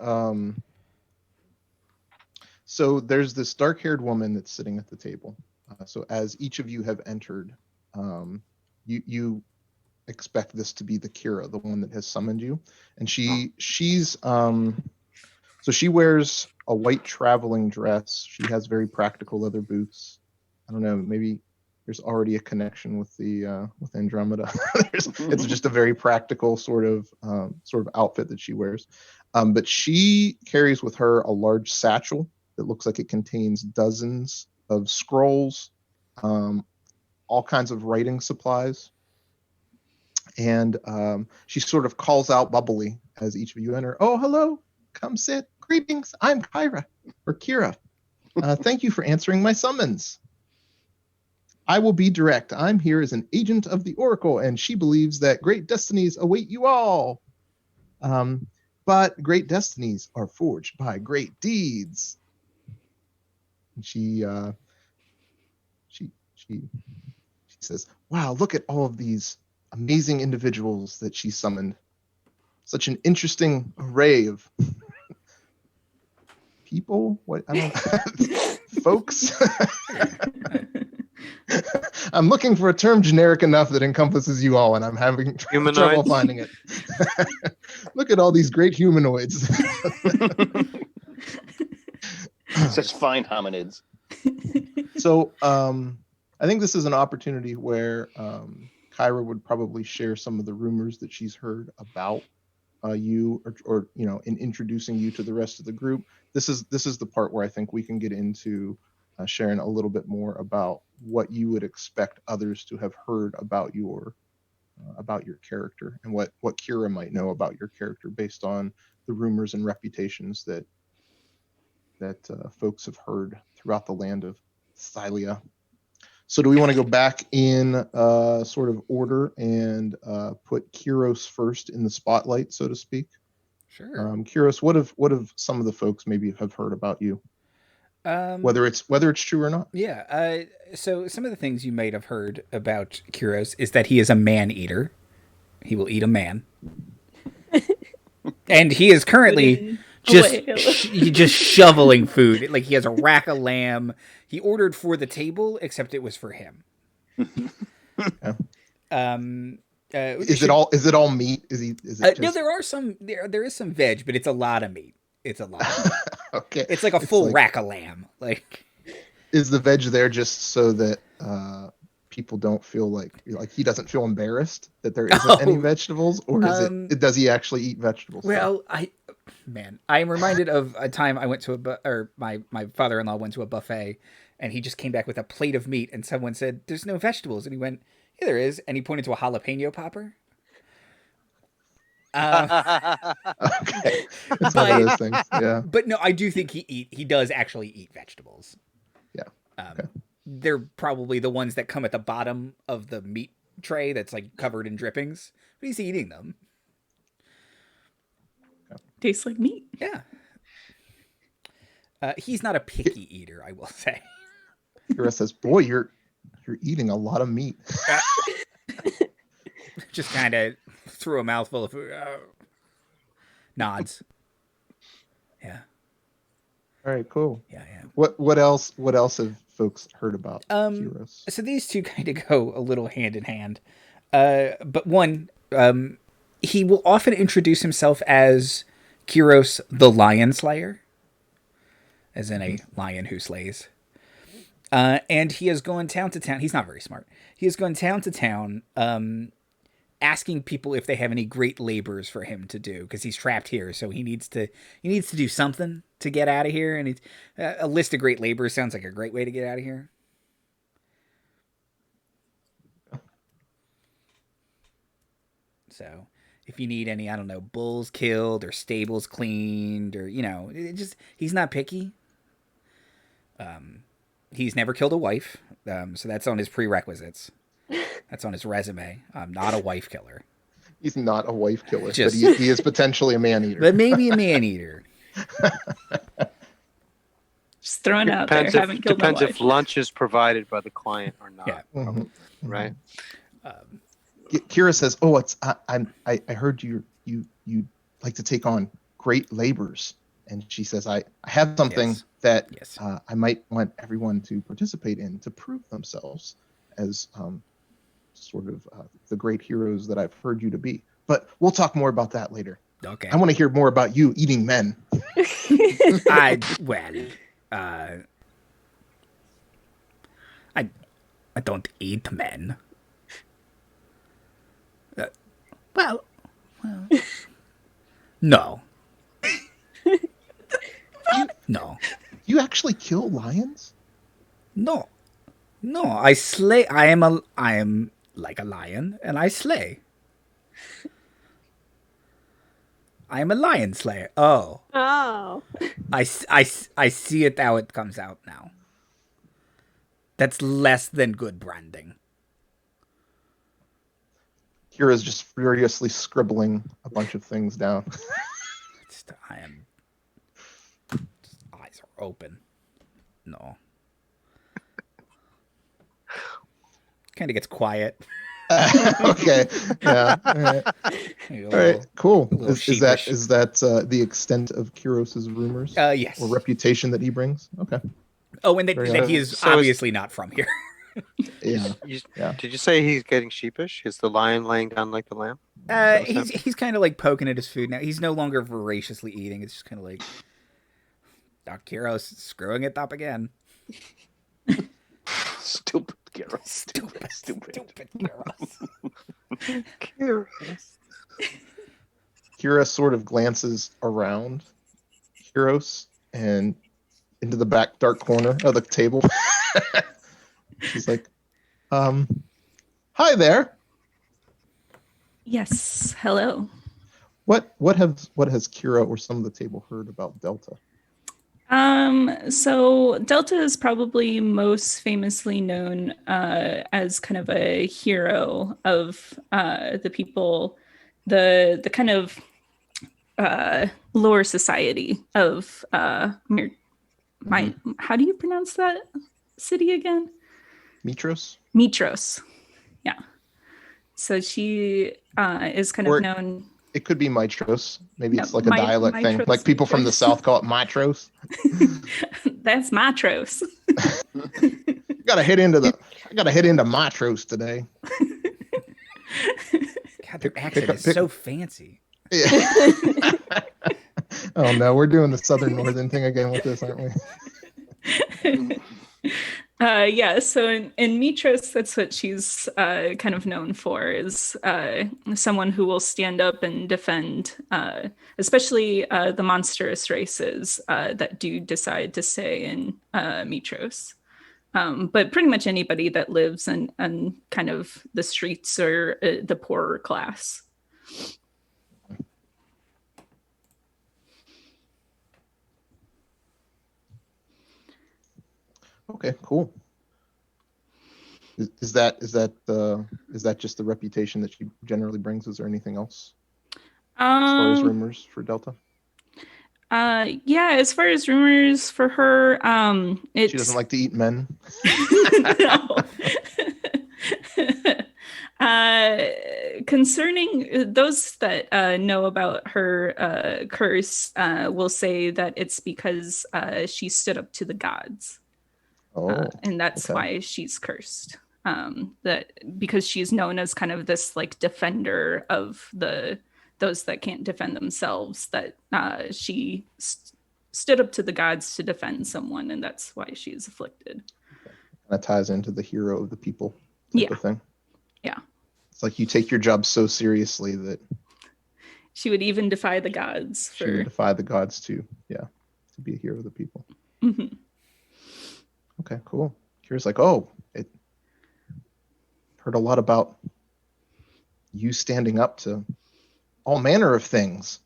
so there's this dark-haired woman that's sitting at the table. So as each of you have entered, you expect this to be the Kyrah, the one that has summoned you, and she's so she wears a white traveling dress. She has very practical leather boots. I don't know, maybe there's already a connection with the with Andromeda. It's just a very practical sort of outfit that she wears. But she carries with her a large satchel that looks like it contains dozens of scrolls, all kinds of writing supplies. And she sort of calls out bubbly as each of you enter. Oh, hello, come sit. Greetings, I'm Kyrah. Thank you for answering my summons. I will be direct. I'm here as an agent of the Oracle, and she believes that great destinies await you all. But great destinies are forged by great deeds. And she says, "Wow, look at all of these amazing individuals that she summoned. Such an interesting array of people. What I don't folks. I'm looking for a term generic enough that encompasses you all, and I'm having trouble Humanoids. finding it. Look at all these great humanoids. Such fine hominids. So I think this is an opportunity where Kyrah would probably share some of the rumors that she's heard about you, or in introducing you to the rest of the group. This is the part where I think we can get into sharing a little bit more about what you would expect others to have heard about your character, and what Kyrah might know about your character based on the rumors and reputations that folks have heard throughout the land of Thylea. So do we want to go back in sort of order and put Kyros first in the spotlight, so to speak? Sure. Kyros, what have some of the folks maybe have heard about you? Whether it's true or not. Yeah. So some of the things you might have heard about Kyros is that he is a man eater. He will eat a man. And he is currently just shoveling food. Like, he has a rack of lamb. He ordered for the table, except it was for him. Yeah. Is it all meat? Is it just... No, there is some veg, but it's a lot of meat. It's a lot. Okay. It's like a full rack of lamb. Like, is the veg there just so that people don't feel like he doesn't feel embarrassed that there isn't any vegetables, or does he actually eat vegetables? Well, I am reminded of a time I went to my father-in-law went to a buffet, and he just came back with a plate of meat, and someone said, "There's no vegetables," and he went, "Yeah, there is," and he pointed to a jalapeno popper. Okay, it's one of those things. Yeah, but no, I do think he does actually eat vegetables. Yeah, okay. They're probably the ones that come at the bottom of the meat tray that's like covered in drippings, but he's eating them. Tastes like meat. Yeah. He's not a picky eater, I will say. Kyrah says, "Boy, you're eating a lot of meat." Just kind of threw a mouthful of food. Nods. Yeah. All right, cool. Yeah. What else have folks heard about Kyros? So these two kind of go a little hand in hand. But one, he will often introduce himself as Kyros the Lion Slayer, as in a lion who slays. And he is going town to town. He's not very smart. He is going town to town, asking people if they have any great labors for him to do, because he's trapped here. So he needs to do something to get out of here. And a list of great labors sounds like a great way to get out of here. So if you need any, I don't know, bulls killed or stables cleaned, or, he's not picky. He's never killed a wife. So that's on his prerequisites. That's on his resume. I'm not a wife killer. He's not a wife killer, but he is potentially a man eater. But maybe a man eater. Just throwing out there. Haven't killed my wife. Depends if lunch is provided by the client or not. Yeah. Mm-hmm. Right. Kyrah says, "Oh, I heard you like to take on great labors," and she says, "I have something that I might want everyone to participate in to prove themselves as sort of the great heroes that I've heard you to be. But we'll talk more about that later. Okay. I want to hear more about you eating men." I don't eat men. Well, no. No. You actually kill lions? No. I slay. I am like a lion, and I slay. I am a lion slayer. Oh. I see it how it comes out now. That's less than good branding. Kyrah's just furiously scribbling a bunch of things down. Eyes are open. No. Kind of gets quiet. Okay. Yeah. All right. Maybe a All right. little- Cool. a little Is that sheepish. the extent of Kyros's rumors Yes. or reputation that he brings? Okay. Oh, and that, Very that he nice. is So is- obviously not from here. Yeah. Yeah. Did you say he's getting sheepish? Is the lion laying down like the lamb? That was He's kind of like poking at his food now. He's no longer voraciously eating. It's just kind of like Doc Kiros screwing it up again. Stupid Kiros. Stupid Kiros. Kyrah sort of glances around Kyros and into the back dark corner of the table. She's like, hi there. Yes. Hello. What has Kyrah or some of the table heard about Delta? So Delta is probably most famously known as kind of a hero of the people, the kind of lower society of how do you pronounce that city again? Mitros? Mitros. Yeah. So she is kind Or- of known. It could be Mitros. Maybe No, it's like a dialect thing. Mitros, Like people from the Mitros. south call it Mitros. That's Matros. I gotta hit into Mitros today. God, their accent is so fancy. Yeah. Oh no, we're doing the southern northern thing again with this, aren't we? Yeah, so in Mitros, that's what she's kind of known for, is someone who will stand up and defend, especially the monstrous races that do decide to stay in Mitros. But pretty much anybody that lives on kind of the streets or the poorer class. Okay, cool. Is that just the reputation that she generally brings? Is there anything else as far as rumors for Delta? Yeah, as far as rumors for her, it's... She doesn't like to eat men. No. Concerning those that know about her curse, will say that it's because she stood up to the gods. And that's okay. why she's cursed. That because she's known as kind of this like defender of those that can't defend themselves, that she stood up to the gods to defend someone, and that's why she's afflicted. That ties into the hero of the people type of thing. Yeah. It's like you take your job so seriously that she would even defy the gods. She would defy the gods to be a hero of the people. Mm-hmm. Okay, cool. Kira's like, it heard a lot about you standing up to all manner of things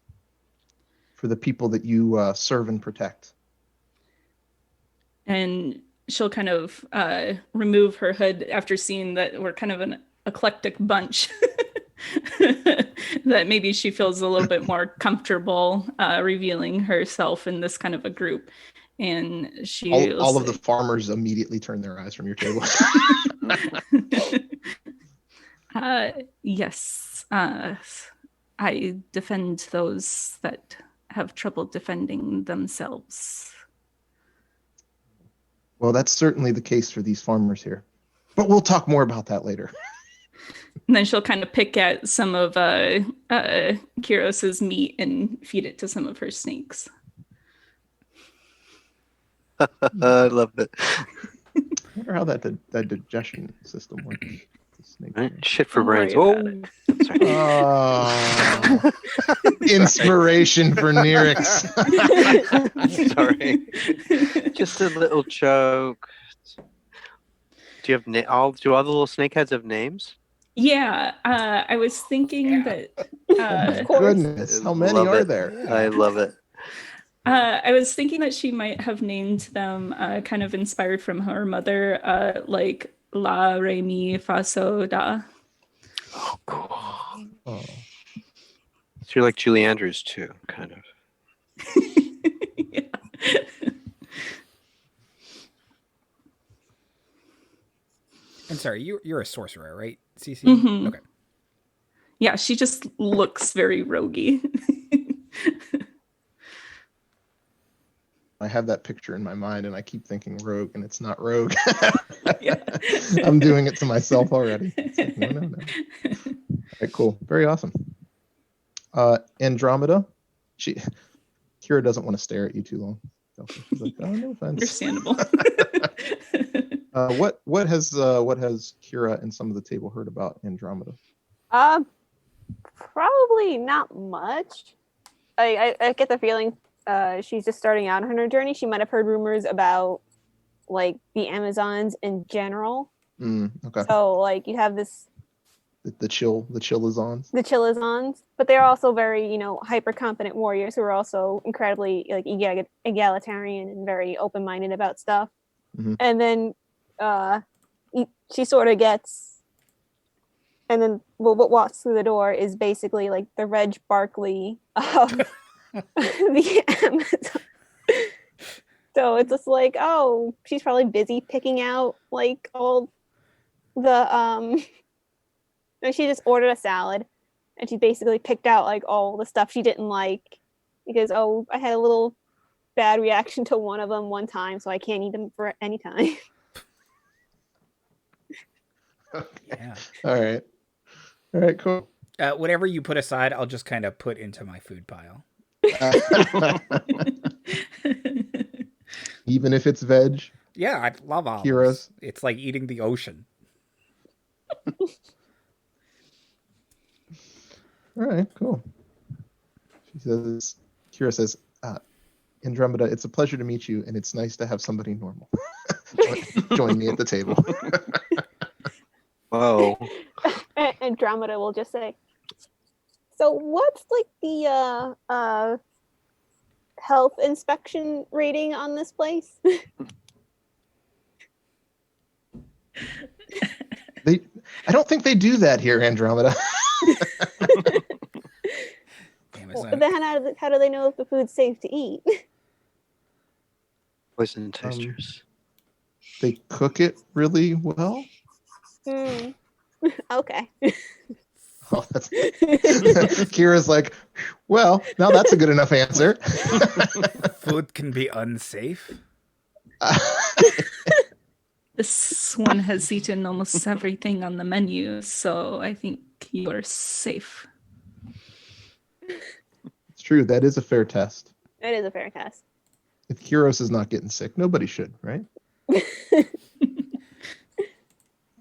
for the people that you serve and protect. And she'll kind of remove her hood after seeing that we're kind of an eclectic bunch. That maybe she feels a little bit more comfortable revealing herself in this kind of a group. And she all of the farmers immediately turn their eyes from your table. Yes, I defend those that have trouble defending themselves. Well, that's certainly the case for these farmers here, but we'll talk more about that later. And then she'll kind of pick at some of Kiros's meat and feed it to some of her snakes. I love it. I wonder how that digestion system works. Right? Shit for Don't worry brains. about Oh, Inspiration for Nyrix. sorry. Just a little joke. Do you have do all the little snakeheads have names? Yeah, I was thinking that. Of course. Goodness, how many Love are it. there? I love it. I was thinking that she might have named them kind of inspired from her mother, like La, Re, Mi, Fa, So, Da. Oh, cool. Oh. So you're like Julie Andrews too, kind of. Yeah. And sorry, you're a sorcerer, right, CC? Mhm. Okay. Yeah, she just looks very roguey. I have that picture in my mind, and I keep thinking rogue, and it's not rogue. Yeah. I'm doing it to myself already. It's like, no. All right, cool. Very awesome. Andromeda. Kyrah doesn't want to stare at you too long. So she's like, oh, no offense. Understandable. What has Kyrah and some of the table heard about Andromeda? Probably not much. I get the feeling she's just starting out on her journey. She might have heard rumors about like the Amazons in general. Okay. So like you have this The Chillazons. the Chillazons, but they're also very, hyper confident warriors who are also incredibly like egalitarian and very open minded about stuff. Mhm. And then she sort of gets, and then what walks through the door is basically like the Reg Barkley of the Amazon. So it's just like, oh, she's probably busy picking out like all the and she just ordered a salad and she basically picked out like all the stuff she didn't like because I had a little bad reaction to one of them one time, so I can't eat them for any time. Okay. Yeah. All right, cool. Whatever you put aside, I'll just kind of put into my food pile. Even if it's veg. Yeah, I love olives. Kyros. It's like eating the ocean. All right, cool. Kyrah says, Andromeda, it's a pleasure to meet you, and it's nice to have somebody normal join me at the table. Whoa. Andromeda will just say, so what's like the health inspection rating on this place? I don't think they do that here, Andromeda. But then how do they know if the food's safe to eat? Poison tasters. They cook it really well. Okay. Oh, Kira's like, well, now that's a good enough answer. Food can be unsafe. This one has eaten almost everything on the menu, so I think you're safe. It's true. That is a fair test. It is a fair test. If Kyros is not getting sick, nobody should, right?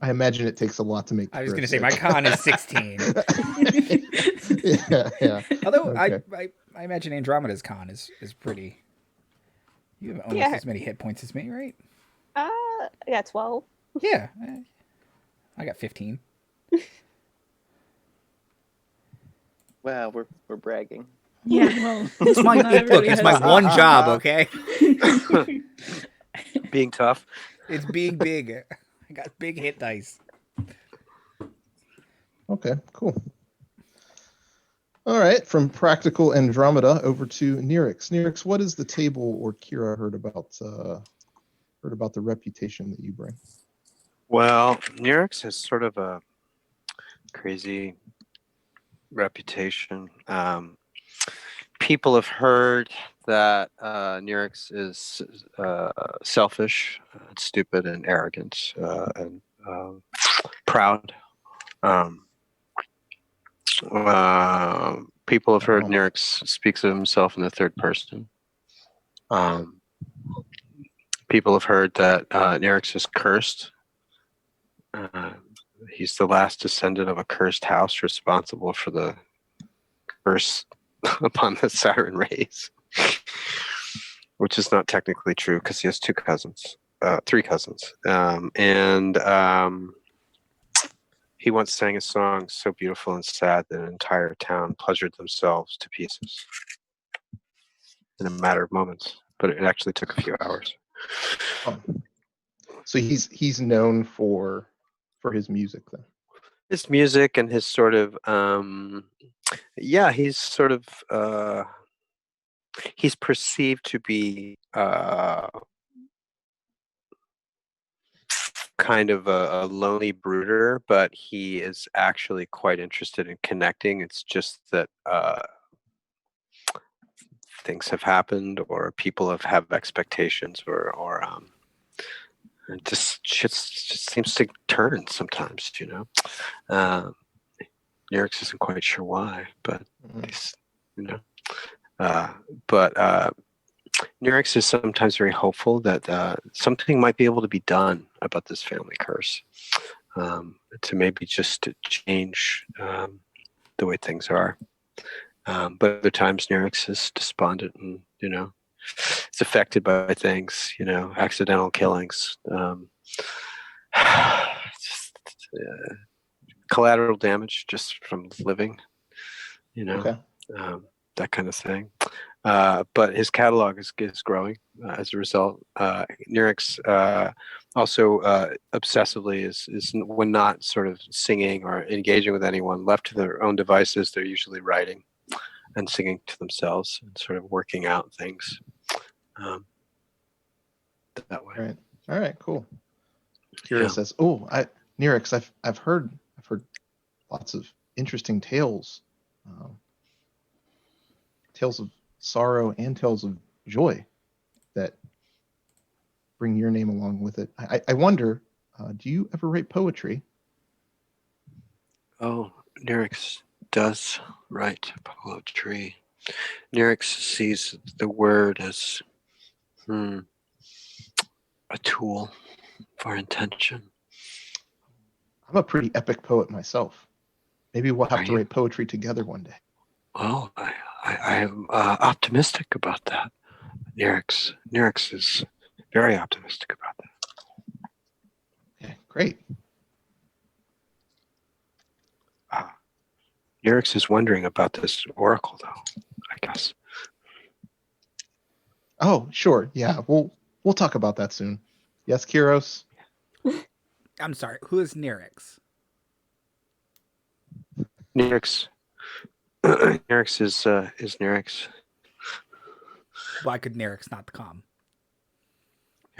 I imagine it takes a lot to make. I was going to say my con is 16. yeah. Although Okay. I imagine Andromeda's con is pretty. You have almost as many hit points as me, right? I got 12. Yeah, I got 15. Wow, we're bragging. Yeah, well, It's my one job, okay? Being tough. It's being big. I got big hit dice. Okay, cool. All right, from practical Andromeda over to Nyrix. Nyrix, what is the table or Kyrah heard about the reputation that you bring? Well, Nyrix has sort of a crazy reputation. People have heard that Nyrix is selfish, stupid, and arrogant, and proud. People have heard Nyrix speaks of himself in the third person. People have heard that Nyrix is cursed. He's the last descendant of a cursed house responsible for the curse upon the Siren race, which is not technically true because he has three cousins. He once sang a song so beautiful and sad that an entire town pleasured themselves to pieces in a matter of moments, but it actually took a few hours. So he's known for his music then. His music and his sort of he's sort of he's perceived to be kind of a lonely brooder, but he is actually quite interested in connecting. It's just that things have happened, or people have expectations, or it just seems to turn sometimes, you know. Nyrix isn't quite sure why, but he's, you know. But Nyrix is sometimes very hopeful that something might be able to be done about this family curse, to maybe just to change the way things are. But other times Nyrix is despondent and, you know, it's affected by things, you know, accidental killings, just, collateral damage just from living, you know. Okay. That kind of thing. But his catalog is growing as a result. Nyrix also obsessively is when not sort of singing or engaging with anyone, left to their own devices, they're usually writing and singing to themselves and sort of working out things that way. All right, cool. Kyrah says, "Oh, Nyrix, I've heard lots of interesting tales, tales of sorrow and tales of joy that bring your name along with it. I wonder, do you ever write poetry?" Oh, Nyrix does write poetry. Nyrix sees the word as a tool for intention. I'm a pretty epic poet myself. Maybe we'll have Are to you? write poetry together one day. Well, I am optimistic about that. Nyrix is very optimistic about that. Okay, great. Nyrix is wondering about this oracle, though, I guess. Oh, sure. Yeah, we'll talk about that soon. Yes, Kyros? I'm sorry. Who is Nyrix? Nyrix is Nyrix. Why could Nyrix not come?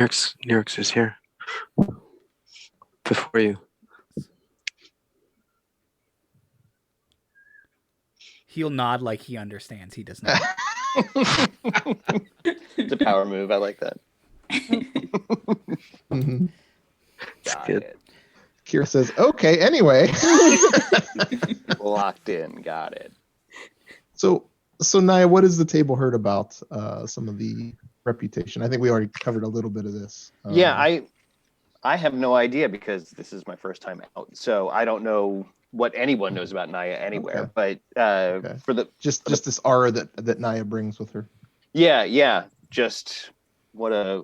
Nyrix is here before you. He'll nod like he understands. He does not. It's a power move. I like that. Mm-hmm. Got good. it. Kyrah says, "Okay, anyway." Locked in. Got it. So Naya, what has the table heard about some of the reputation? I think we already covered a little bit of this. Yeah, I have no idea because this is my first time out, so I don't know what anyone knows about Naya anywhere. Okay. But for the just this aura that Naya brings with her. yeah, just what a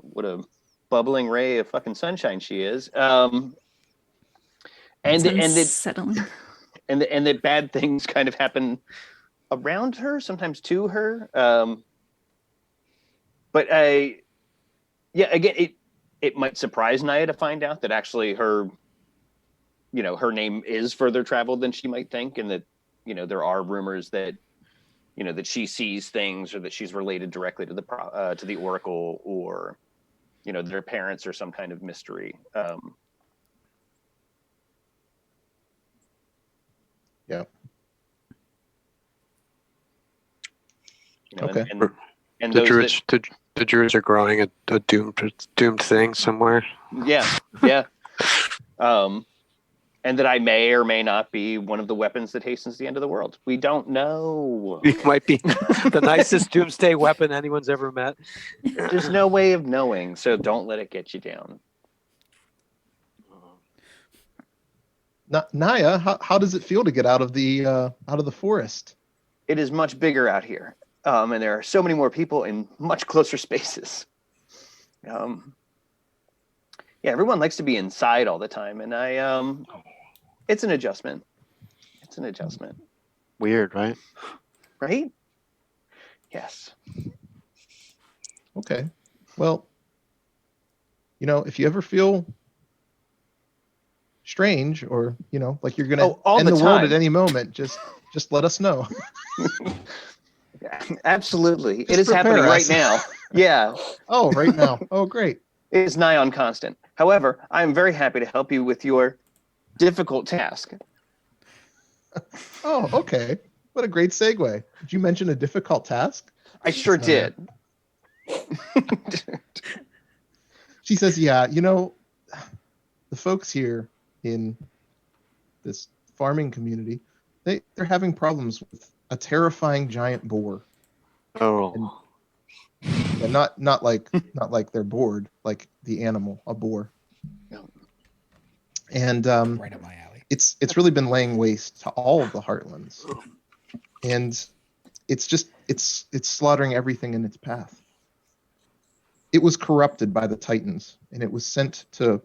bubbling ray of fucking sunshine she is. And Unsettling. that bad things kind of happen around her, sometimes to her. But again, it might surprise Naya to find out that actually her name is further traveled than she might think, and that, you know, there are rumors that, you know, that she sees things, or that she's related directly to the Oracle, or, you know, their parents, or some kind of mystery. Yeah. You know, Okay. And the those druids, the druids are growing a doomed thing somewhere. yeah. And that I may or may not be one of the weapons that hastens the end of the world. We don't know. You might be the nicest doomsday weapon anyone's ever met. There's no way of knowing, so don't let it get you down. Naya, how does it feel to get out of the forest? It is much bigger out here, and there are so many more people in much closer spaces. Yeah, everyone likes to be inside all the time, and it's an adjustment. It's an adjustment. Weird, right? Right? Yes. Okay. Well, you know, if you ever feel strange, or, you know, like you're gonna end the world at any moment, just let us know. Absolutely. Just it is happening prepare right us. now. Yeah. Oh, right now. Oh, great. It is nigh on constant. However, I am very happy to help you with your difficult task. Oh, okay. What a great segue. Did you mention a difficult task? I sure did. She says, yeah, the folks here in this farming community, they're having problems with a terrifying giant boar. Oh. And not like they're bored, like the animal, a boar. And Right up my alley. it's really been laying waste to all of the heartlands. And it's slaughtering everything in its path. It was corrupted by the Titans, and it was sent to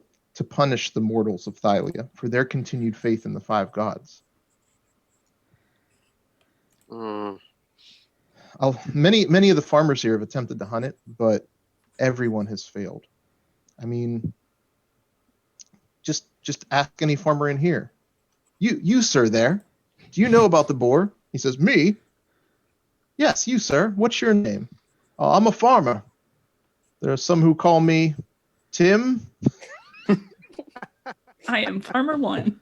punish the mortals of Thylea for their continued faith in the five gods. Many of the farmers here have attempted to hunt it, but everyone has failed. I mean, just ask any farmer in here. You sir there, do you know about the boar? He says, me? Yes, you sir. What's your name? Oh, I'm a farmer. There are some who call me Tim. I am Farmer One.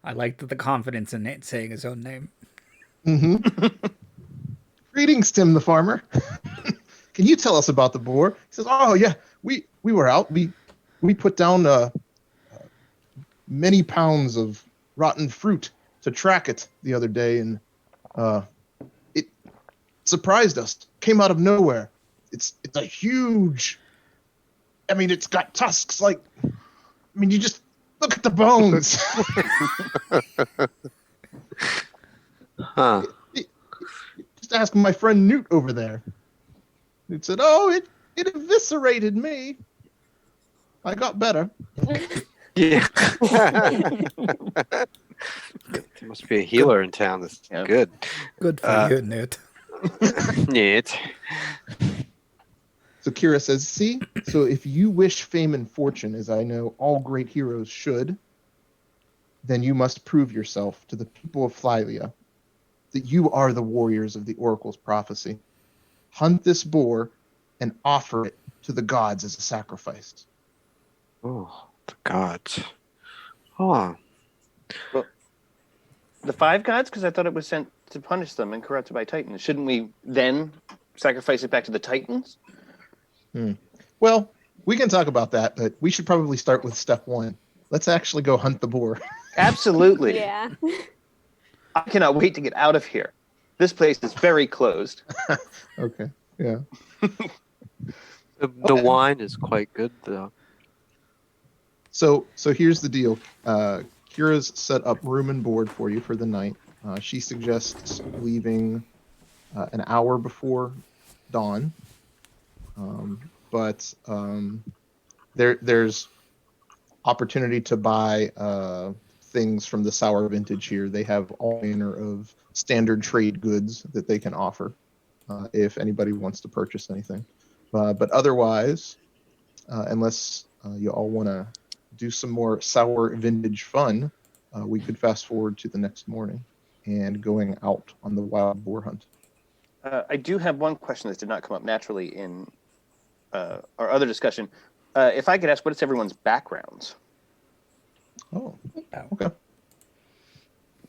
I liked the confidence in it saying his own name. Mm-hmm. Greetings, Tim the farmer. Can you tell us about the boar? He says, oh yeah, we were out. We put down many pounds of rotten fruit to track it the other day, and it surprised us. Came out of nowhere. It's a huge. I mean, it's got tusks like. I mean, you just look at the bones. Huh. Just ask my friend Newt over there. Newt said, "Oh, it eviscerated me. I got better." Yeah. There must be a healer in town that's good. Good for you, Newt. Neat. So Kyrah says, see, so if you wish fame and fortune, as I know all great heroes should, then you must prove yourself to the people of Thylea that you are the warriors of the Oracle's prophecy. Hunt this boar and offer it to the gods as a sacrifice. Oh, the gods. Oh. Well, the five gods? Because I thought it was sent to punish them and corrupted by Titans. Shouldn't we then sacrifice it back to the Titans? Well, we can talk about that, but we should probably start with step one. Let's actually go hunt the boar. Absolutely. Yeah. I cannot wait to get out of here. This place is very closed. Okay, yeah. The wine is quite good, though. So here's the deal. Kira's set up room and board for you for the night. She suggests leaving an hour before dawn. But there's opportunity to buy things from the sour vintage here. They have all manner of standard trade goods that they can offer if anybody wants to purchase anything. But otherwise, unless you all want to do some more sour vintage fun, we could fast forward to the next morning and going out on the wild boar hunt. I do have one question that did not come up naturally in our other discussion. If I could ask, what is everyone's backgrounds? Oh, okay.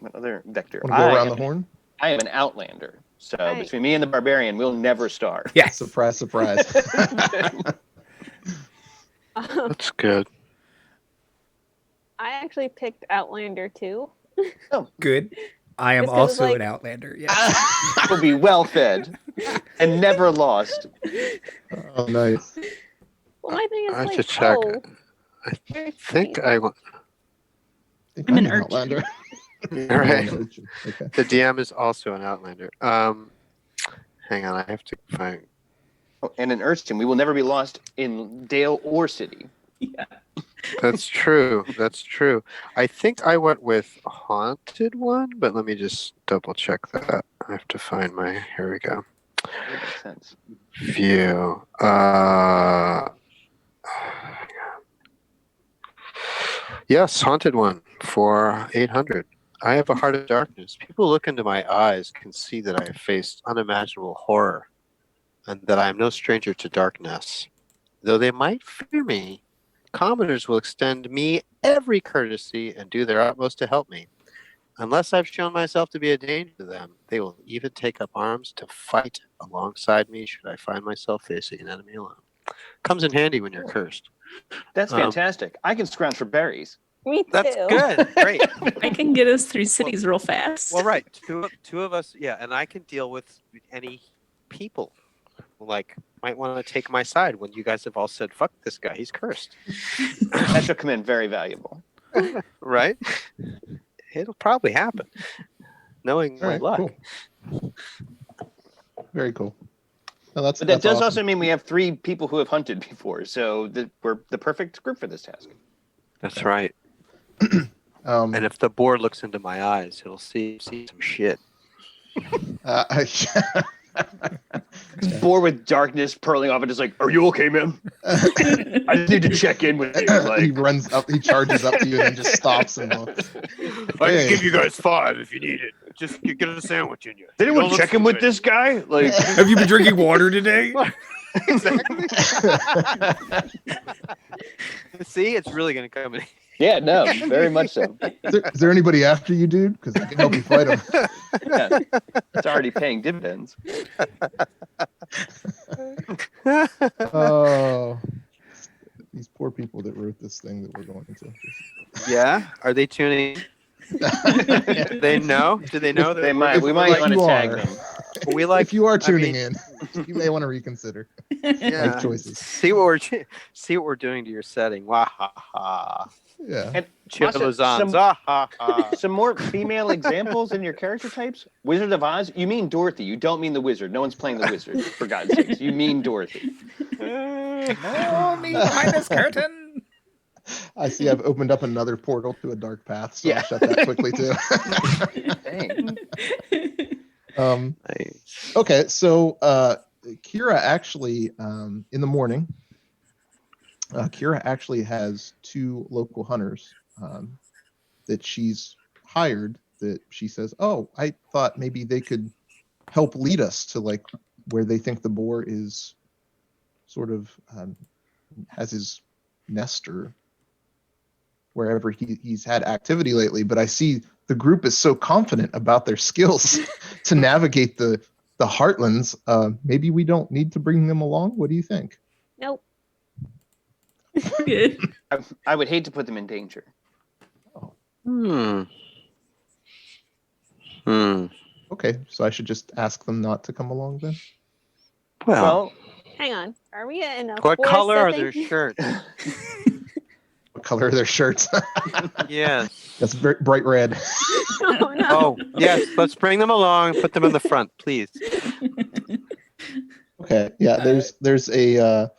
What other vector? Want to go around the horn? I am an outlander. So Right. between me and the barbarian, we'll never starve. Yes. Surprise, surprise. That's good. I actually picked Outlander too. Good. I am Just 'cause it's also like- an Outlander. Yes. We'll be well fed and never lost. Oh, nice. Well, my thing is I have like, to check. oh, I very think funny. I. I'm an urchin. Outlander. All right. An urchin. Okay. The DM is also an Outlander. Hang on, I have to find. Oh, and an urchin. We will never be lost in dale or city. Yeah. That's true. That's true. I think I went with Haunted One, but let me just double check that. I have to find my. Here we go. That makes sense. View. Yes, Haunted One for 800. I have a heart of darkness. People look into my eyes can see that I have faced unimaginable horror and that I am no stranger to darkness. Though they might fear me, commoners will extend me every courtesy and do their utmost to help me. Unless I've shown myself to be a danger to them, they will even take up arms to fight alongside me should I find myself facing an enemy alone. Comes in handy when you're cursed. That's fantastic. I can scrounge for berries. Me too. That's good. Great. I can get us through cities real fast. Well, right. Two of us, yeah, and I can deal with any people who, like, might want to take my side when you guys have all said, fuck this guy, he's cursed. That should come in very valuable. Right? It'll probably happen. Knowing my luck. Cool. Very cool. No, But that does also mean we have 3 people who have hunted before, so we're the perfect group for this task. That's right. And if the boar looks into my eyes, he'll see some shit. Boar with darkness purling off and just like, are you okay, man? I just need to check in with you. Like, he runs up, he charges up to you, and then just stops and goes, I can give you guys 5 if you need it. Just get a sandwich in you. Did anyone check in with this guy? Like, Have you been drinking water today? Exactly. See, it's really going to come in. yeah, no, very much so. is there anybody after you, dude? Because I can help you fight him. Yeah. It's already paying dividends. Oh, these poor people that wrote this thing that we're going into. Yeah? Are they tuning in? Do they know? Do they know that They might. We might want to tag them. We like, if you are tuning in, you may want to reconsider life choices. See what we're doing to your setting. Wah ha ha. Yeah. And Chilazans. Ah ha ha. some more female examples in your character types. Wizard of Oz. You mean Dorothy. You don't mean the wizard. No one's playing the wizard. For God's sakes, you mean Dorothy. No, me behind this curtain. I see I've opened up another portal to a dark path, so Yeah. I'll shut that quickly too. Dang. Nice. Okay, so Kyrah actually, in the morning, Kyrah actually has 2 local hunters that she's hired that she says, oh, I thought maybe they could help lead us to like where they think the boar is sort of has his nest or wherever he's had activity lately. But I see the group is so confident about their skills to navigate the heartlands. Maybe we don't need to bring them along. What do you think? Nope. Good. I would hate to put them in danger. Okay, so I should just ask them not to come along then? Well, Hang on. Are we in a What forest color are setting? their shirts? What color are their shirts? Yes. That's very bright red. Oh no. Oh, yes. Let's bring them along. Put them in the front, please. Okay, yeah. There's a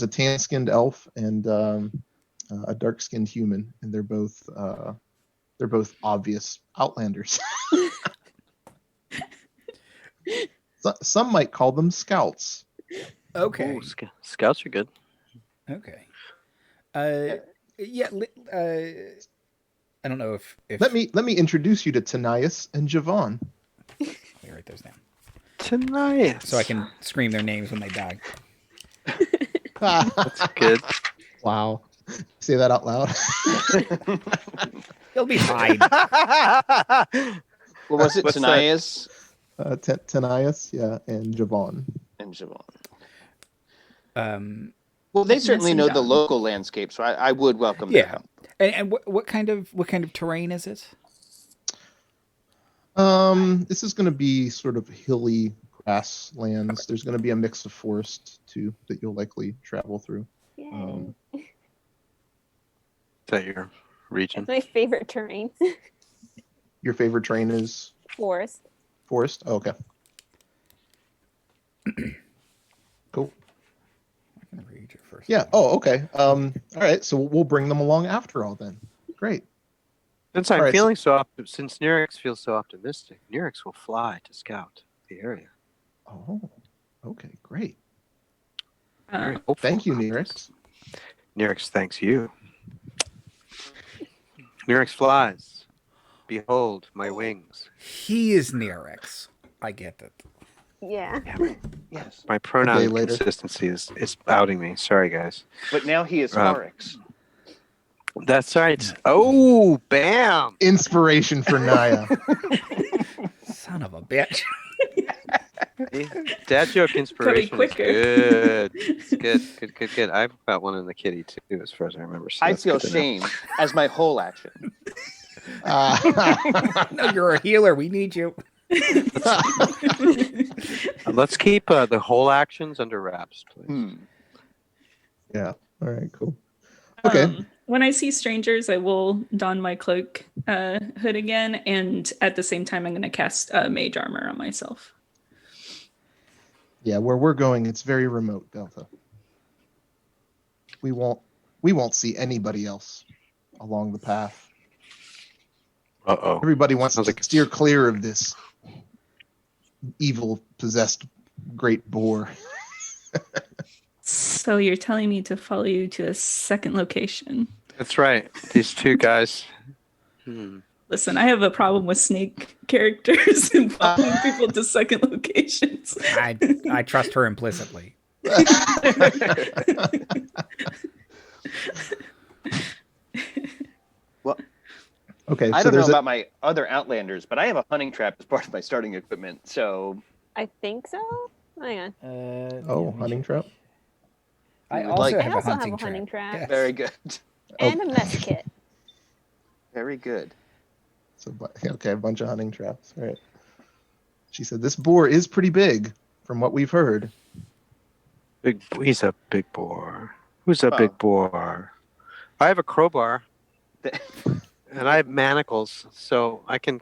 tan-skinned elf and a dark-skinned human, and they're both obvious outlanders. Some might call them scouts. Okay. Ooh, scouts are good. Okay. Yeah. I don't know if Let me introduce you to Tanias and Javon. Let me write those down Tonight. so I can scream their names when they die. That's good. Wow. Say that out loud. You'll be fine. what was it? What's that? Tanias Tanias, yeah, and Javon. and Javon. Well, they certainly know the Done. local landscape, so I would welcome their Yeah. help. And what kind of terrain is it? This is going to be sort of hilly grasslands. There's going to be a mix of forest too that you'll likely travel through. Yay. Is that your region? That's my favorite terrain. Your favorite terrain is Forest. forest? Oh, okay. Cool. I can read your first. Yeah. Oh, okay. All right. So we'll bring them along after all then. Great. Since I'm All right, feeling since Nyrix feels so optimistic, Nyrix will fly to scout the area. Oh, okay. Great. Very hopeful Thank you, about Nyrix. this. Nyrix thanks you. Nyrix flies. Behold my wings. He is Nyrix. I get it. Yeah. Yes. My pronoun day later. consistency is outing me. Sorry, guys. But now he is Arix. That's right. Oh, bam! Inspiration for Naya. Son of a bitch. Dad joke inspiration is quicker. good. It's good. I've got one in the kitty too, as far as I remember. So I that's feel good to know. shame as my whole action. No, you're a healer. We need you. Let's keep the whole actions under wraps, please. Yeah. All right. Cool. Okay. When I see strangers, I will don my cloak hood again, and at the same time, I'm going to cast mage armor on myself. Yeah, where we're going, it's very remote, Delta. We won't see anybody else along the path. Uh-oh. Everybody wants Sounds to like steer clear of this evil possessed great boar. So you're telling me to follow you to a second location? That's right. These two guys. Listen, I have a problem with snake characters and following people to second locations. I trust her implicitly. Well, Okay, I so don't know there's about my other Outlanders, but I have a hunting trap as part of my starting equipment. So I think so. Hang on. hunting trap. I would also like- have I a also have hunting a hunting trap. Yes. very good. And a mess kit. Very good. So okay, a bunch of hunting traps. All right. She said this boar is pretty big, from what we've heard. He's a big boar. Who's a Well. big boar? I have a crowbar, and I have manacles, so I can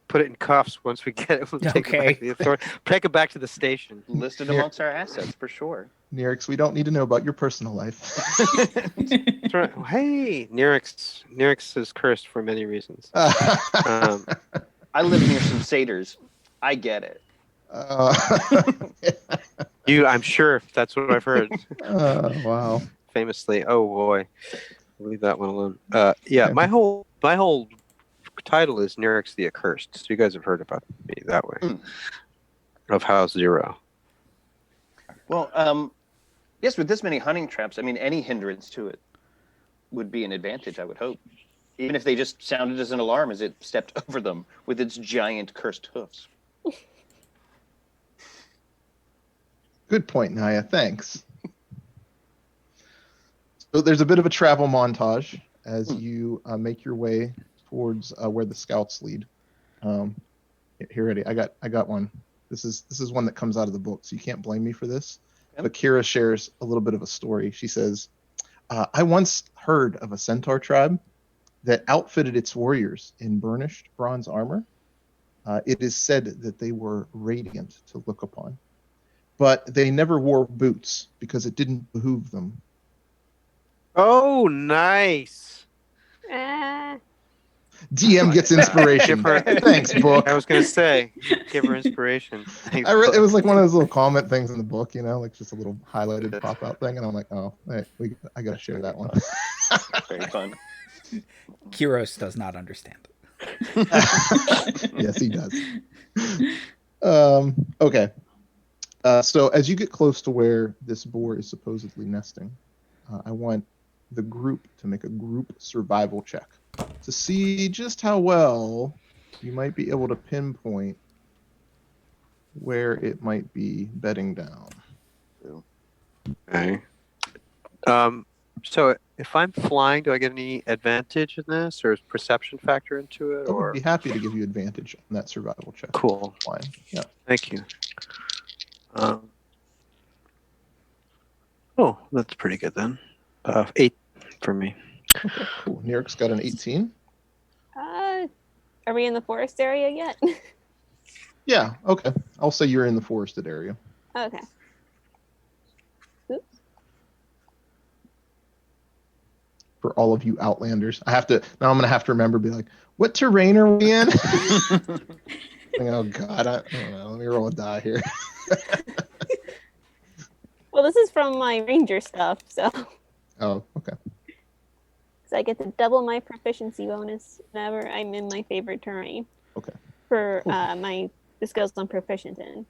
put it in cuffs once we get it. We'll take it back to the authority. Take it back to the station. Listed Here. amongst our assets for sure. Nyrix, we don't need to know about your personal life. That's right. Hey, Nyrix is cursed for many reasons. I live near some satyrs. I get it. I'm sure that's what I've heard. Wow. Famously, oh boy, leave that one alone. Yeah, my whole title is Nyrix the Accursed. So you guys have heard about me that way. Of House Zero. Well, yes, with this many hunting traps, I mean, any hindrance to it would be an advantage, I would hope. Even if they just sounded as an alarm as it stepped over them with its giant cursed hoofs. Good point, Naya. Thanks. So there's a bit of a travel montage as you make your way towards where the scouts lead. Here, ready. I got one. This is one that comes out of the book, so you can't blame me for this. Yep. But Kyrah shares a little bit of a story. She says, I once heard of a centaur tribe that outfitted its warriors in burnished bronze armor. It is said that they were radiant to look upon, but they never wore boots because it didn't behoove them. Oh, nice. DM gets inspiration. Give her- Thanks, book. I was gonna say, give her inspiration. Thanks, It was like one of those little comment things in the book, like just a little highlighted pop-out thing, and I'm like, oh, hey, I gotta share that one. Very fun. Kyros does not understand. Yes, he does. Okay. So as you get close to where this boar is supposedly nesting, I want the group to make a group survival check to see just how well you might be able to pinpoint where it might be bedding down. Okay. So if I'm flying, do I get any advantage in this, or is perception factor into it? I would Or be happy to give you advantage on that survival check. cool. Flying. Yeah. Thank you. Oh, that's pretty good then. 8 for me. Okay, cool. Nyrix got an 18. Are we in the forest area yet? Yeah, okay. I'll say you're in the forested area. Okay. Oops. For all of you Outlanders, I'm gonna have to remember, be like, what terrain are we in? Oh God, I don't know. Let me roll a die here. Well, this is from my ranger stuff, so Oh, okay. I get to double my proficiency bonus whenever I'm in my favorite terrain. Okay. For Cool. the skills I'm proficient in.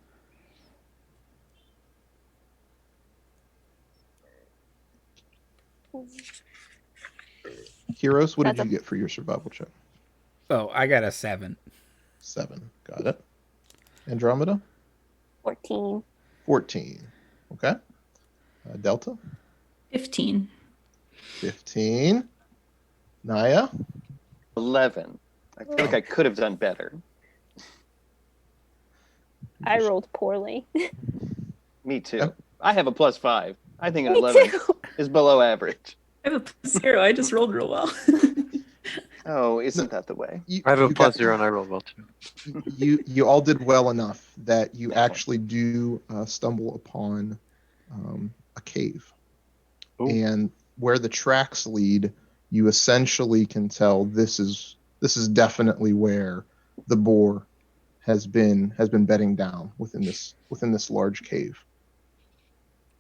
Kiros, what did That's you get for your survival check? Oh, I got a 7. 7. Got it. Andromeda? 14. 14. Okay. Delta? 15. 15. Naya? 11. I feel like I could have done better. I rolled poorly. Me too. Yep. I have a +5. I think Me 11 too. is below average. I have a +0. I just rolled real well. Oh, isn't that the way? I have a you got- +0 and I rolled well too. You all did well enough that you actually do stumble upon a cave. Ooh. And where the tracks lead, you essentially can tell this is definitely where the boar has been bedding down within this large cave.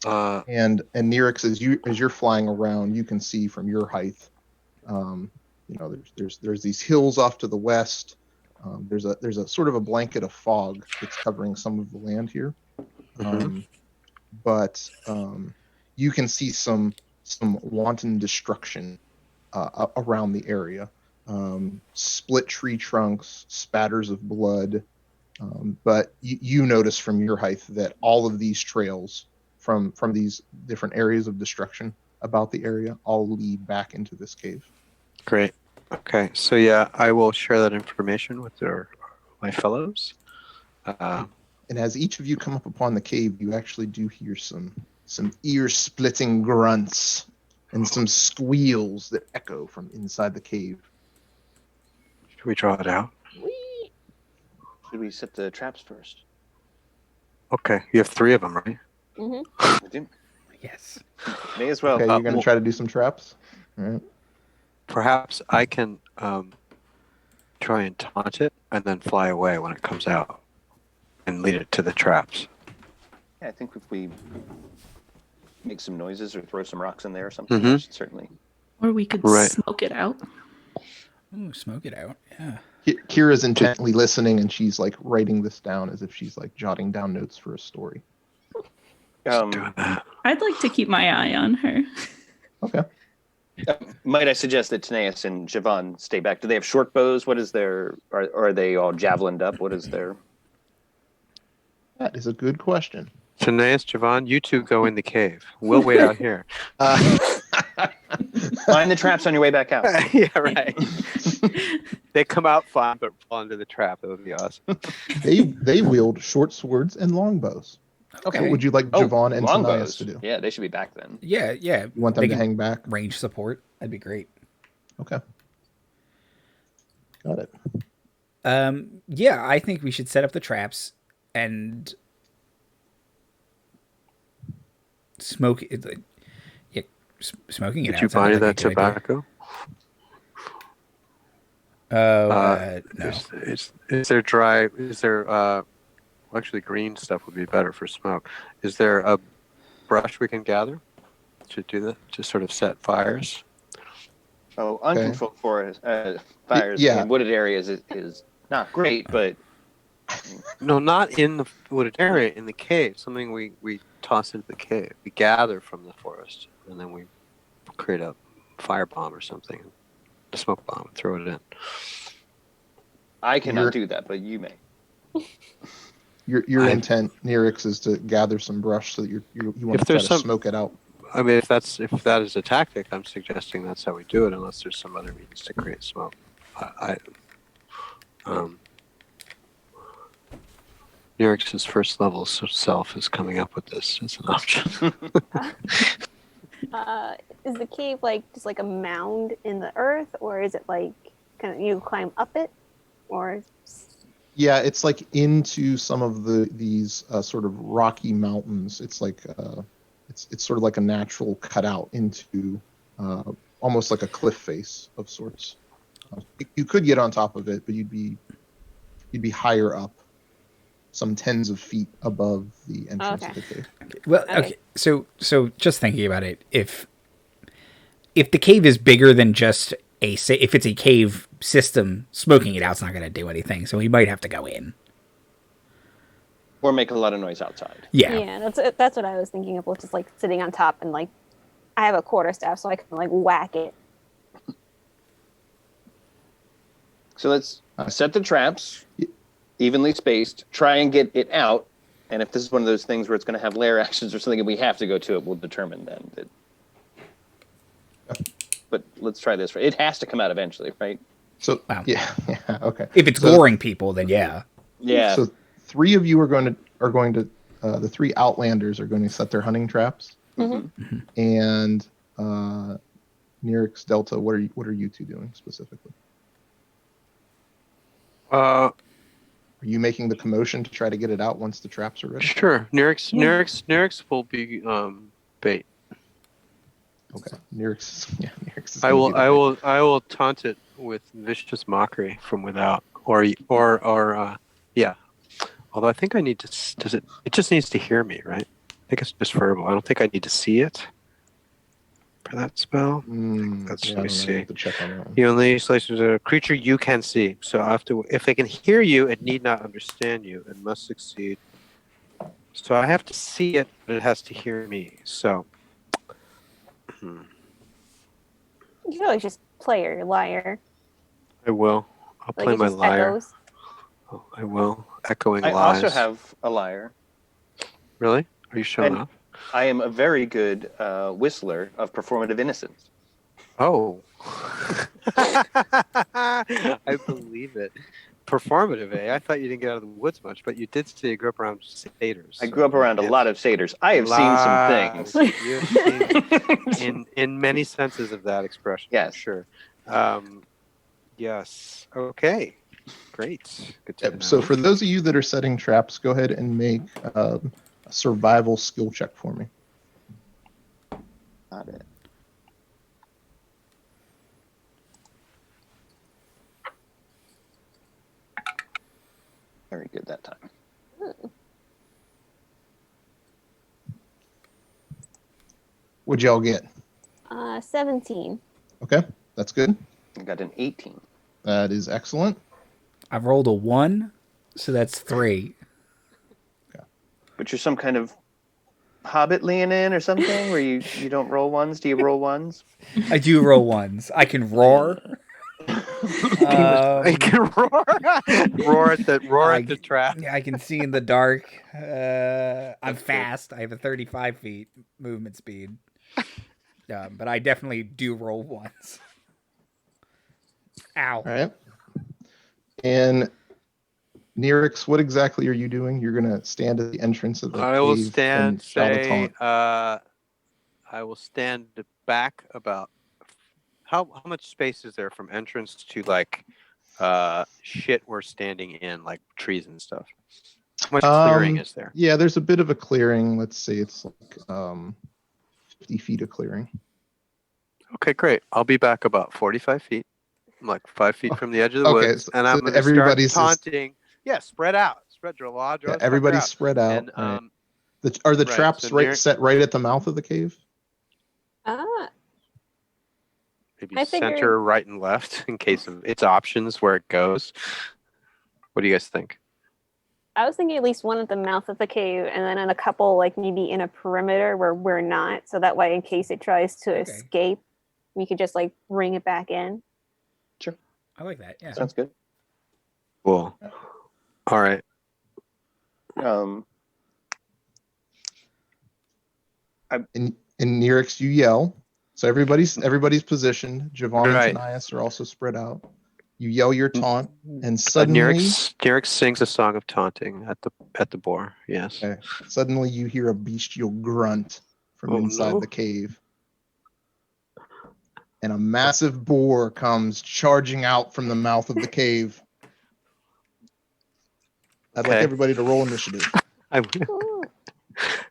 And Nyrix, as you're flying around, you can see from your height, there's these hills off to the west. There's a sort of a blanket of fog that's covering some of the land here. But you can see some wanton destruction around the area. Split tree trunks, spatters of blood. But you notice from your height that all of these trails from these different areas of destruction about the area all lead back into this cave. Great. Okay. So yeah, I will share that information with my fellows. And as each of you come up upon the cave, you actually do hear some ear-splitting grunts and some squeals that echo from inside the cave. Should we draw it out? Should we set the traps first? Okay. You have 3 of them, right? Mm-hmm. We do. Yes. May as well. Okay, you're going to well- try to do some traps? All right. Perhaps I can try and taunt it and then fly away when it comes out and lead it to the traps. Yeah, I think if we make some noises or throw some rocks in there or something, Mhm. that should certainly. Or we could Right. smoke it out. Ooh, smoke it out. Yeah. Kira's intently listening, and she's like writing this down as if she's like jotting down notes for a story. Doing that. I'd like to keep my eye on her. Okay. Might I suggest that Taneus and Javon stay back? Do they have short bows? What is their? Are they all javelined up? What is their? That is a good question. Taneus, Javon, you 2 go in the cave. We'll wait out here. Find the traps on your way back out. Yeah, right. They come out fine, but fall into the trap. That would be awesome. They wield short swords and longbows. Okay. What would you like Javon and Tanayas longbows. to do? Yeah, they should be back then. Yeah. You want them They to can hang back? range support. That'd be great. Okay. Got it. Yeah, I think we should set up the traps and smoke it. Yeah, smoking it. Did you buy that tobacco? No. Is there dry? Is there? Actually, green stuff would be better for smoke. Is there a brush we can gather to do that? To sort of set fires? Oh, uncontrolled forest fires Yeah. in wooded areas is not great, but No, not in the wooded area. In the cave, something we toss into the cave. We gather from the forest, and then we create a firebomb or something, a smoke bomb, and throw it in. I cannot do that. But you may. Your intent, Nyrix, is to gather some brush so that you want to try to smoke it out. I mean, if that is a tactic, I'm suggesting that's how we do it, unless there's some other means to create smoke. Nyrix's first level self is coming up with this as an option. Is the cave just like a mound in the earth, or is it like can you climb up it, or? Yeah, it's like into some of these sort of rocky mountains. It's like it's sort of like a natural cutout into almost like a cliff face of sorts. You could get on top of it, but you'd be higher up, some tens of feet above the entrance of the cave. Well, okay. So just thinking about it, if the cave is bigger than just if it's a cave system, smoking it out's not going to do anything. So we might have to go in. Or make a lot of noise outside. Yeah. Yeah, that's what I was thinking of, just like sitting on top and like I have a quarterstaff, so I can like whack it. So let's set the traps, evenly spaced, try and get it out. And if this is one of those things where it's going to have lair actions or something and we have to go to it, we'll determine then. But let's try this. It has to come out eventually, right? So, Wow. yeah, okay. If it's goring people, then yeah. Yeah. So 3 of you are going to the 3 Outlanders are going to set their hunting traps. Mm-hmm. And Nyrix, Delta, what are you 2 doing specifically? Are you making the commotion to try to get it out once the traps are ready? Sure. Nyrix will be bait. Okay. Nyrix is I gonna will be the I bait. will taunt it with vicious mockery from without, or yeah. Although I think I need to. Does it? It just needs to hear me, right? I think it's just verbal. I don't think I need to see it for that spell. Let's Yeah, I let me don't know. You see. have to check on that one. You only select a creature you can see. So I have to. If it can hear you, it need not understand you and must succeed. So I have to see it, but it has to hear me. So. You can always just play your liar. I will. I'll Like play it my just liar. echoes. Oh, I will. Echoing I lies. also have a lyre. Really? Are you showing And off? I am a very good whistler of performative innocence. Oh. I believe it. Performative, eh? I thought you didn't get out of the woods much, but you did say you grew up around satyrs. I grew up around a lot of satyrs. I have seen some things. You've seen in many senses of that expression. Yes. Sure. Yes. Okay. Great. Good to know. So for those of you that are setting traps, go ahead and make a survival skill check for me. Got it. Very good that time. What'd y'all get? 17. Okay, that's good. I got an 18. That is excellent. I've rolled a 1, so that's 3. But you're some kind of hobbit leaning in or something where you don't roll ones? Do you roll ones? I do roll 1s. I can roar. I can roar. roar at the trap. Yeah, I can see in the dark. I'm fast. I have a 35 feet movement speed. But I definitely do roll 1s. Ow. All right. And Nyrix, what exactly are you doing? You're going to stand at the entrance of the I cave will stand. and shout a taunt. I will stand back about. How much space is there from entrance to like shit we're standing in, like trees and stuff? How much clearing is there? Yeah, there's a bit of a clearing. Let's say it's like 50 feet of clearing. Okay, great. I'll be back about 45 feet. I'm like 5 feet from the edge of the Okay, woods, so and I'm going to start everybody's taunting. Yeah, spread out. Draw Yeah, everybody's spread out. And, right. Are the right, traps so set right at the mouth of the cave? Maybe I center, figured- right, and left in case of its options where it goes. What do you guys think? I was thinking at least one at the mouth of the cave, and then a couple like maybe in a perimeter where we're not, so that way in case it tries to escape, we could just like bring it back in. Sure. I like that. Yeah. Sounds good. Cool. All right. In Nyrix, you yell. So everybody's positioned. Javon Right. and Tanias are also spread out. You yell your taunt, and suddenly, Nyrix sings a song of taunting at the boar. Yes. okay, suddenly you hear a bestial grunt from inside the cave, and a massive boar comes charging out from the mouth of the cave. I'd like everybody to roll initiative.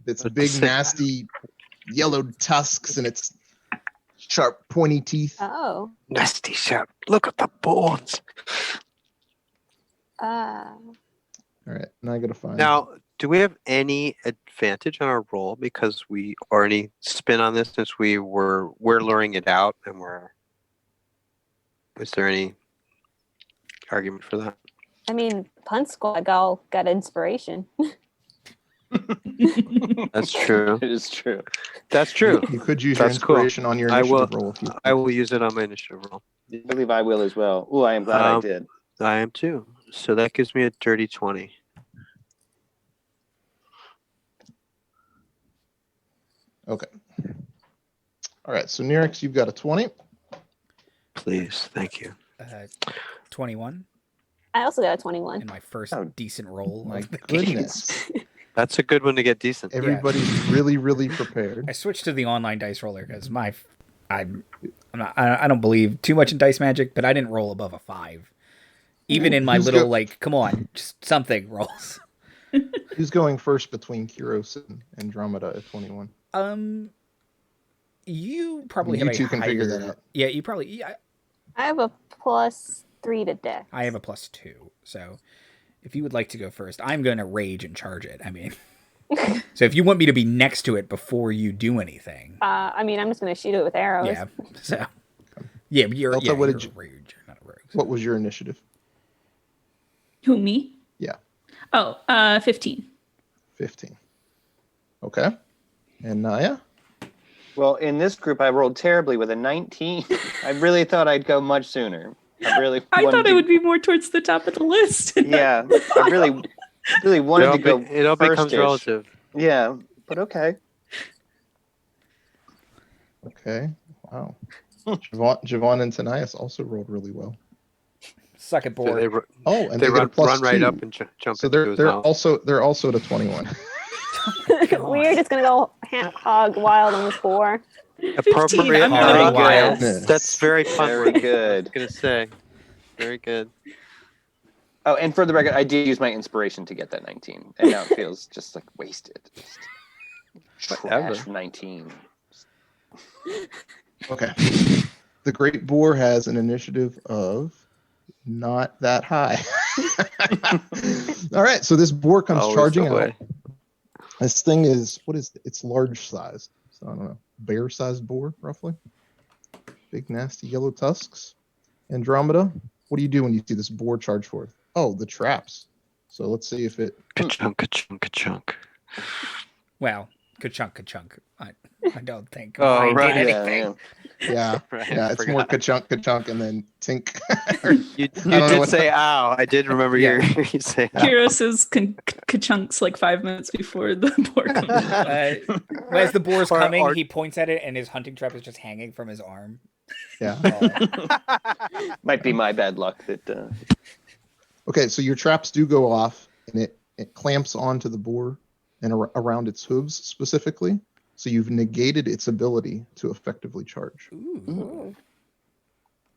It's big, nasty, yellowed tusks, and it's sharp, pointy teeth. Oh. Nasty sharp. Look at the bones. All right, now I gotta find. Now, do we have any advantage on our roll because we or any spin on this since we're luring it out and is there any argument for that? I mean, Punt Squad got inspiration. That's true. It is true. That's true. You could use your That's cool. inspiration on your I will. initiative roll if you. I will use it on my initiative roll. I believe I will as well. Oh, I am glad I Um, did. I am too. So that gives me a dirty 20. Okay. All right. So Nyrix, you've got a 20. Please, thank you. 21 I also got a 21. in my first Oh, decent roll. My of the game. goodness. That's a good one to get decent. Everybody's really, really prepared. I switched to the online dice roller because I don't believe too much in dice magic, but I didn't roll above a 5. Even in my Who's little go- come on, just something rolls. Who's going first between Kyros and Andromeda at 21? You probably You have two a can higher, figure that out. Yeah, you probably. Yeah, I have a +3 to death. I have a +2. So if you would like to go first, I'm going to rage and charge it. I mean, so if you want me to be next to it before you do anything, I mean, I'm just going to shoot it with arrows. yeah. So yeah, but you're, Delta, yeah, what you're did you- a rage. You're not a rogue. What was your initiative? Who, me? Yeah, Oh, 15. 15. Okay. And Naya? Well, in this group, I rolled terribly with a 19. I really thought I'd go much sooner. I thought it would be more towards the top of the list. Yeah, I really wanted to go. It all becomes first-ish. relative. Yeah, but okay. Okay. Wow. Javon and Tanias also rolled really well. Suck it, So board. Oh, and they they, get a run plus right 2. up and jump So into his they're mouth. also at a 21. We're just going to go hog wild on this 4. Appropriate. I'm gonna arrow. be wild. That's very fun. Very I good. was gonna say, very good. Oh, and for the record, I did use my inspiration to get that 19, and now it feels just like wasted. Just Whatever. trash 19. Okay. The Great Boar has an initiative of not that high. All right, so this boar comes Always charging the out. way. This thing is, it's large sized. So I don't know, bear sized boar, roughly. Big, nasty yellow tusks. Andromeda, what do you do when you see this boar charge forth? Oh, the traps. So let's see if it. Ka-chunk, ka-chunk, ka-chunk. Well, ka-chunk. I don't think. Oh, I did right. anything. Yeah, Right, yeah, I it's more forgot. ka-chunk, and then tink. You don't know did what- say ow. I did remember Yeah. you say ow. Kyros' ka-chunks like 5 minutes before the boar comes out. As the boar's Or- coming, or- he points at it, and his hunting trap is just hanging from his arm. Yeah. Oh. Might be my bad luck that. Okay, so your traps do go off, and it clamps onto the boar and around its hooves specifically. So you've negated its ability to effectively charge. Ooh,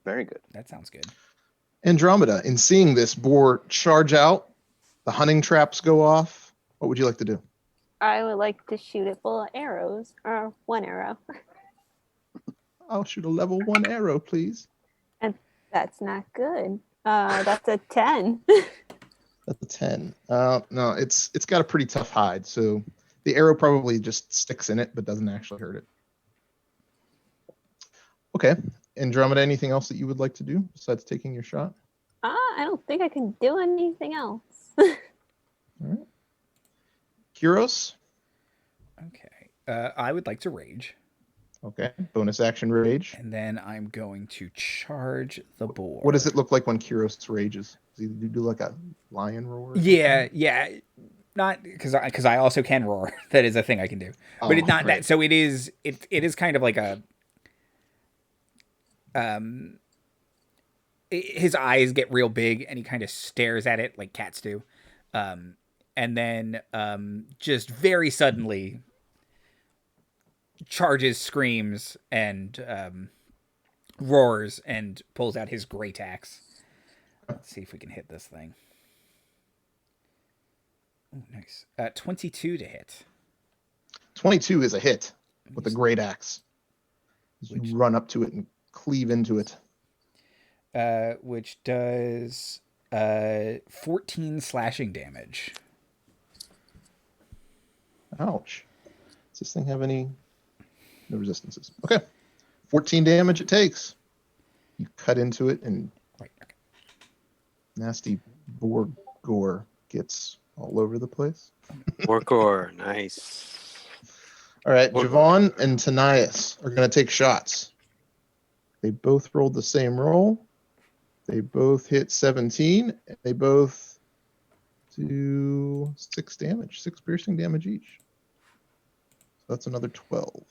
Very good. that sounds good. Andromeda, in seeing this boar charge out, the hunting traps go off. What would you like to do? I would like to shoot it full of arrows, or 1 arrow. I'll shoot a level 1 arrow, please. That's not good. That's a 10. That's a 10. No, it's got a pretty tough hide, so the arrow probably just sticks in it, but doesn't actually hurt it. Okay, Andromeda, anything else that you would like to do besides taking your shot? I don't think I can do anything else. All right. Kiros? Okay. I would like to rage, Okay, bonus action rage. and then I'm going to charge the boar. What does it look like when Kiros rages? Does he do like a lion roar? or Yeah. Not because I also can roar. That is a thing I can do, but something? it's not Right. that. So it is kind of like a his eyes get real big and he kind of stares at it like cats do, and then just very suddenly charges, screams, and roars and pulls out his great axe. Let's see if we can hit this thing. Oh, nice. 22 to hit. 22 is a hit with the great axe. You run up to it and cleave into it. Which does 14 slashing damage. Ouch. Does this thing have any no resistances? Okay. 14 damage it takes. You cut into it and Right. Okay. nasty boar gore gets all over the place. Wargor, nice. All right, What- Javon and Tanias are going to take shots. They both rolled the same roll. They both hit 17. And they both do 6 damage, 6 piercing damage each. So that's another 12.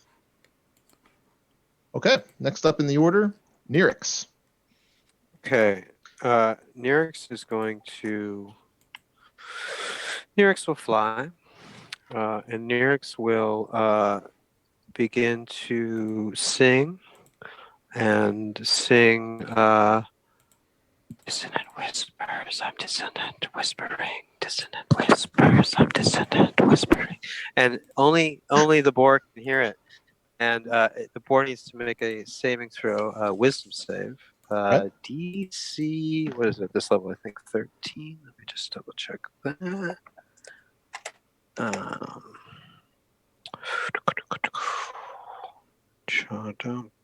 Okay, next up in the order, Nyrix. Okay. Nyrix is going to. Nyrix will fly, and Nyrix will begin to sing and sing. Dissonant whispers, I'm dissonant whispering. Dissonant whispers, I'm dissonant whispering. And only the boar can hear it. And the boar needs to make a saving throw, wisdom save. Right. DC, what is it? This level, I think 13. Let me just double check that.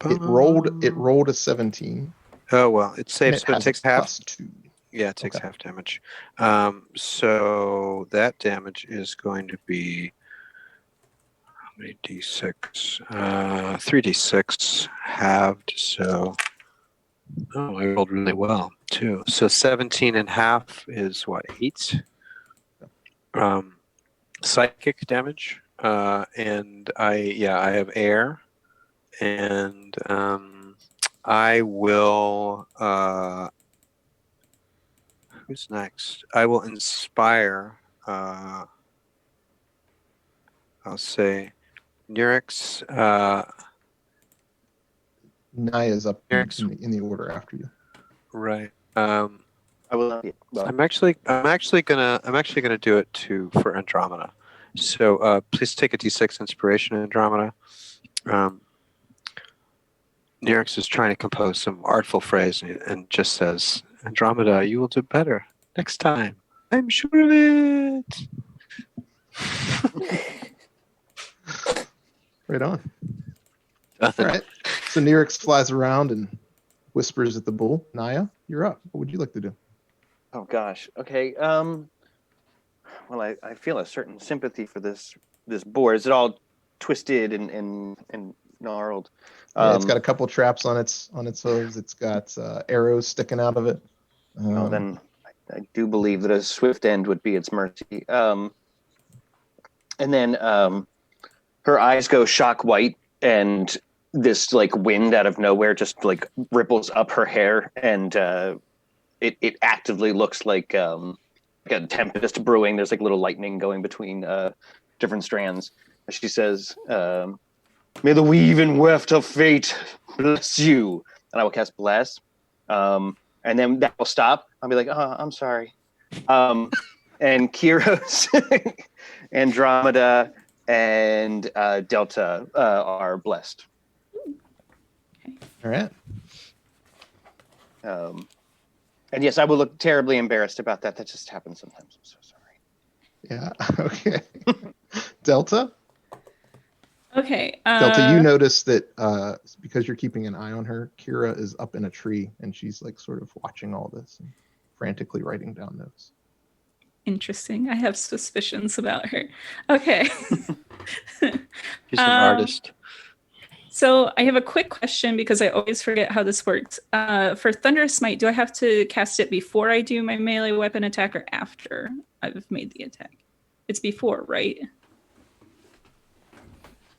It rolled a 17. Oh well, it And saves, it but it has takes a half. +2. Yeah, it takes Okay. half damage. So that damage is going to be how many d6? 3d6 halved. So I rolled really well too. So 17 and half is what, 8? Psychic damage. And I have air, and I will. Who's next? I will inspire. I'll say Nyrix. Naya's up Nyrix. in the order after you. Right. I will not be. Well, I'm actually gonna do it for Andromeda. So please take a d6 inspiration, Andromeda. Nyrix is trying to compose some artful phrase and just says, "Andromeda, you will do better next time. I'm sure of it." Right on. All right. So Nyrix flies around and whispers at the bull. Naya, you're up. What would you like to do? oh gosh. Okay. Well, I feel a certain sympathy for this boar. Is it all twisted and gnarled? Yeah, it's got a couple traps on its hooves. It's got arrows sticking out of it. Well, then I do believe that a swift end would be its mercy. And then her eyes go shock white, and this like wind out of nowhere just like ripples up her hair, and it actively looks like a tempest brewing. There's like little lightning going between different strands. She says, "May the weave and weft of fate bless you." And I will cast bless. And then that will stop. I'll be like, "Oh, I'm sorry." And Kyros, Andromeda, and Delta are blessed. All right. And yes, I will look terribly embarrassed about that. That just happens sometimes. I'm so sorry. Yeah. Okay. Delta. Okay. Delta, you notice that because you're keeping an eye on her, Kyrah is up in a tree and she's like sort of watching all this and frantically writing down notes. Interesting. I have suspicions about her. Okay. She's an artist. So I have a quick question because I always forget how this works. For Thunder Smite, do I have to cast it before I do my melee weapon attack or after I've made the attack? It's before, right?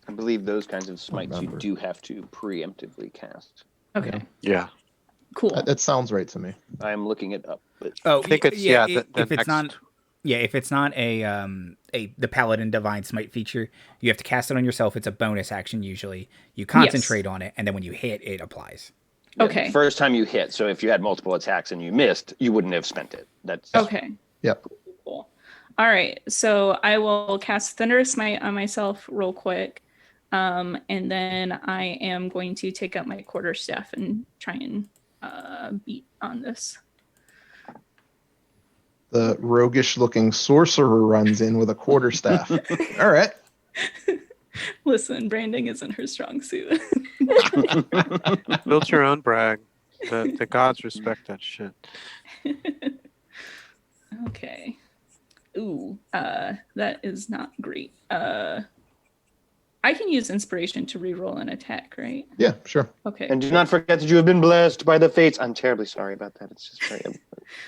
I believe those kinds of smites you Remember. do have to preemptively cast. Okay. Yeah. Cool. That sounds right to me. I'm looking it up. But Oh, I think it's yeah. the If it's next. not, yeah, if it's not the Paladin Divine Smite feature, you have to cast it on yourself. It's a bonus action usually. You concentrate on it, and then when you hit, it applies. yeah, Okay. First time you hit. So if you had multiple attacks and you missed, you wouldn't have spent it. That's Okay. Yep. Cool. All right. So I will cast Thunder Smite on myself real quick. And then I am going to take out my quarterstaff and try and beat on this. The roguish-looking sorcerer runs in with a quarterstaff. All right. Listen, branding isn't her strong suit. Build your own brag. The gods respect that shit. Okay. Ooh, that is not great. I can use inspiration to reroll an attack, right? Yeah, sure. Okay. And do not forget that you have been blessed by the fates. I'm terribly sorry about that. It's just very.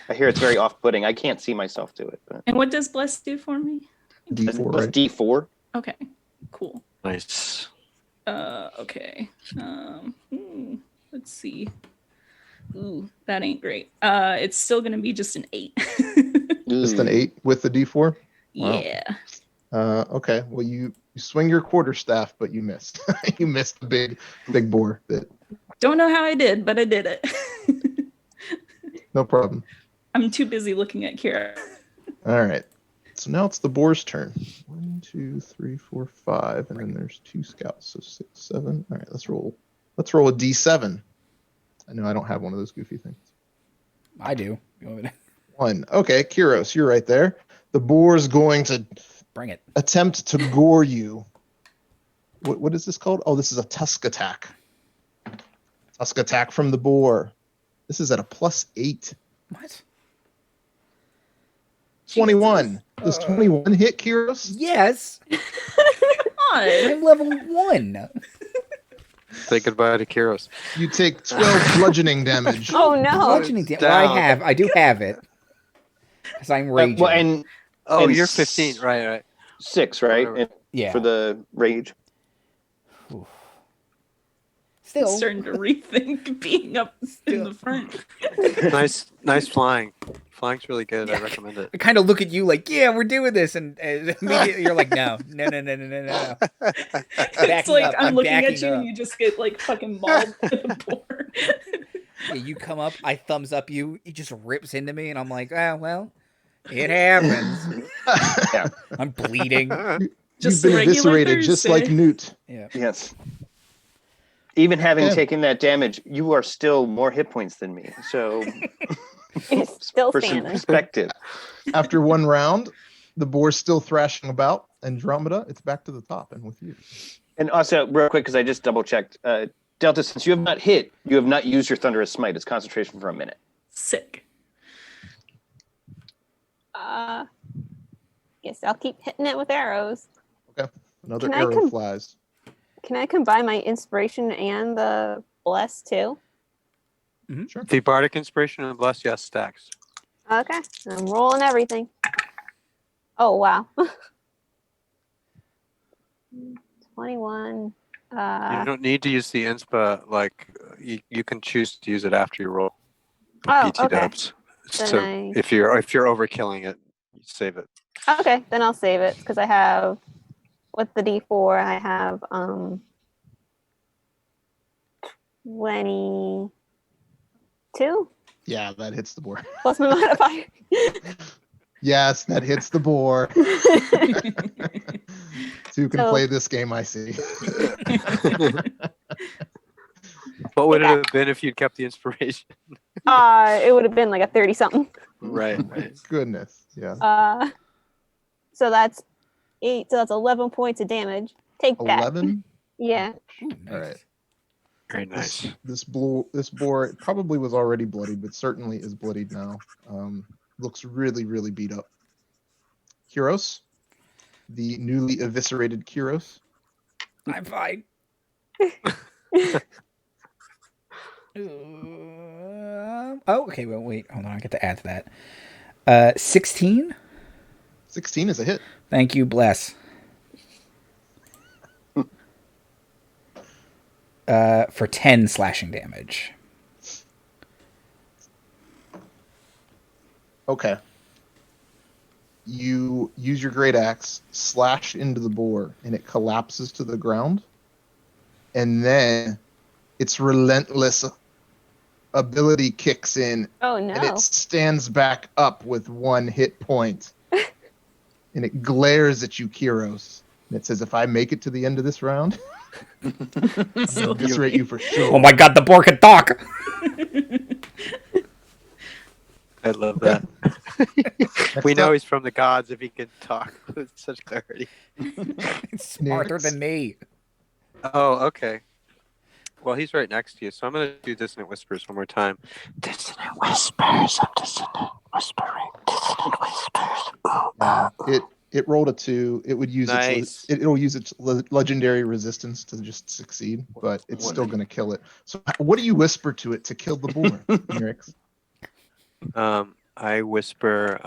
I hear it's very off-putting. I can't see myself do it. But And what does bless do for me? D4, plus right? D4. Okay, cool. Nice. Okay. Let's see. Ooh, that ain't great. It's still gonna be just an 8. Just an 8 with the D4? Wow. Yeah. Okay. Well, you swing your quarterstaff, but you missed. You missed the big boar. Don't know how I did, but I did it. No problem. I'm too busy looking at Kyrah. All right. So now it's the boar's turn. 1, 2, 3, 4, 5, and then there's 2 scouts. So 6, 7. All right. Let's roll a D7. I know I don't have one of those goofy things. I do. You want me to 1. Okay, Kyros, you're right there. The boar's going to bring it? attempt to gore you. What is this called? Oh, this is a tusk attack. Tusk attack from the boar. This is at a +8. What? 21. Does 21 hit, Kyros? Yes. Come on. I'm level 1. Say goodbye to Kiros. You take 12 bludgeoning damage. Oh no! Bludgeoning damage. Well, I do have it. Because I'm raging. Well, and and you're 15. Right. 6, right? And yeah. For the rage. Oof. I'm Still. starting to rethink being up in the front. Nice flying. Flying's really good. I recommend it. I kind of look at you like, yeah, we're doing this, and immediately you're like, no. It's like I'm looking at you and you just get like fucking mauled by the boar. Yeah, you come up, I thumbs up you, he just rips into me, and I'm like, oh, well, it happens. Yeah. I'm bleeding. You've Just been a regular eviscerated just like Thursday. Newt. Yeah. Yes. Even having Yeah. taken that damage, you are still more hit points than me. So, It's still for some standing. perspective. After one round, the boar's still thrashing about. Andromeda, it's back to the top and with you. And also, real quick, because I just double checked, Delta, since you have not hit, you have not used your Thunderous Smite. It's concentration for a minute. Sick. Guess I'll keep hitting it with arrows. Okay. Another Can I arrow com- flies. Can I combine my inspiration and the bless too? Sure. The Bardic Inspiration and Bless, yes, stacks. Okay, I'm rolling everything. Oh wow. 21. You don't need to use the inspa. Like you can choose to use it after you roll. Oh, PT okay. dubs. Then So I- if you're overkilling it, you save it. Okay, then I'll save it because I have with the D4 I have 22 Yeah, that hits the boar. plus my modifier. Yes, that hits the boar. Two can So- play this game, I see. What would it have been if you'd kept the inspiration? It would have been like a 30 something. Right. Goodness. Yeah. So that's 8. So that's 11 points of damage. Take that. 11. Yeah. Ooh, nice. All right. Very nice. This boar probably was already bloodied, but certainly is bloodied now. Looks really, really beat up. Kyros, the newly eviscerated Kyros. I'm fine. Oh, okay. Well, wait. Hold on. I get to add to that. 16. 16 is a hit. Thank you. Bless. For 10 slashing damage. Okay. You use your great axe, slash into the boar, and it collapses to the ground. And then its relentless ability kicks in, Oh no. and it stands back up with 1 hit point. And it glares at you, Kyros. And it says, if I make it to the end of this round, I'm going to eviscerate you for sure. Oh my god, the boar can talk! I love that. We know he's from the gods if he can talk with such clarity. It's smarter Nyrix. than me. Oh, okay. Well, he's right next to you, so I'm going to do Dissonant Whispers one more time. Dissonant Whispers, I'm dissonant whispering. Dissonant Whispers. It rolled a 2. It would use Nice. it'll use its legendary resistance to just succeed, but it's still going to kill it. So what do you whisper to it to kill the boar, Nyrix? I whisper,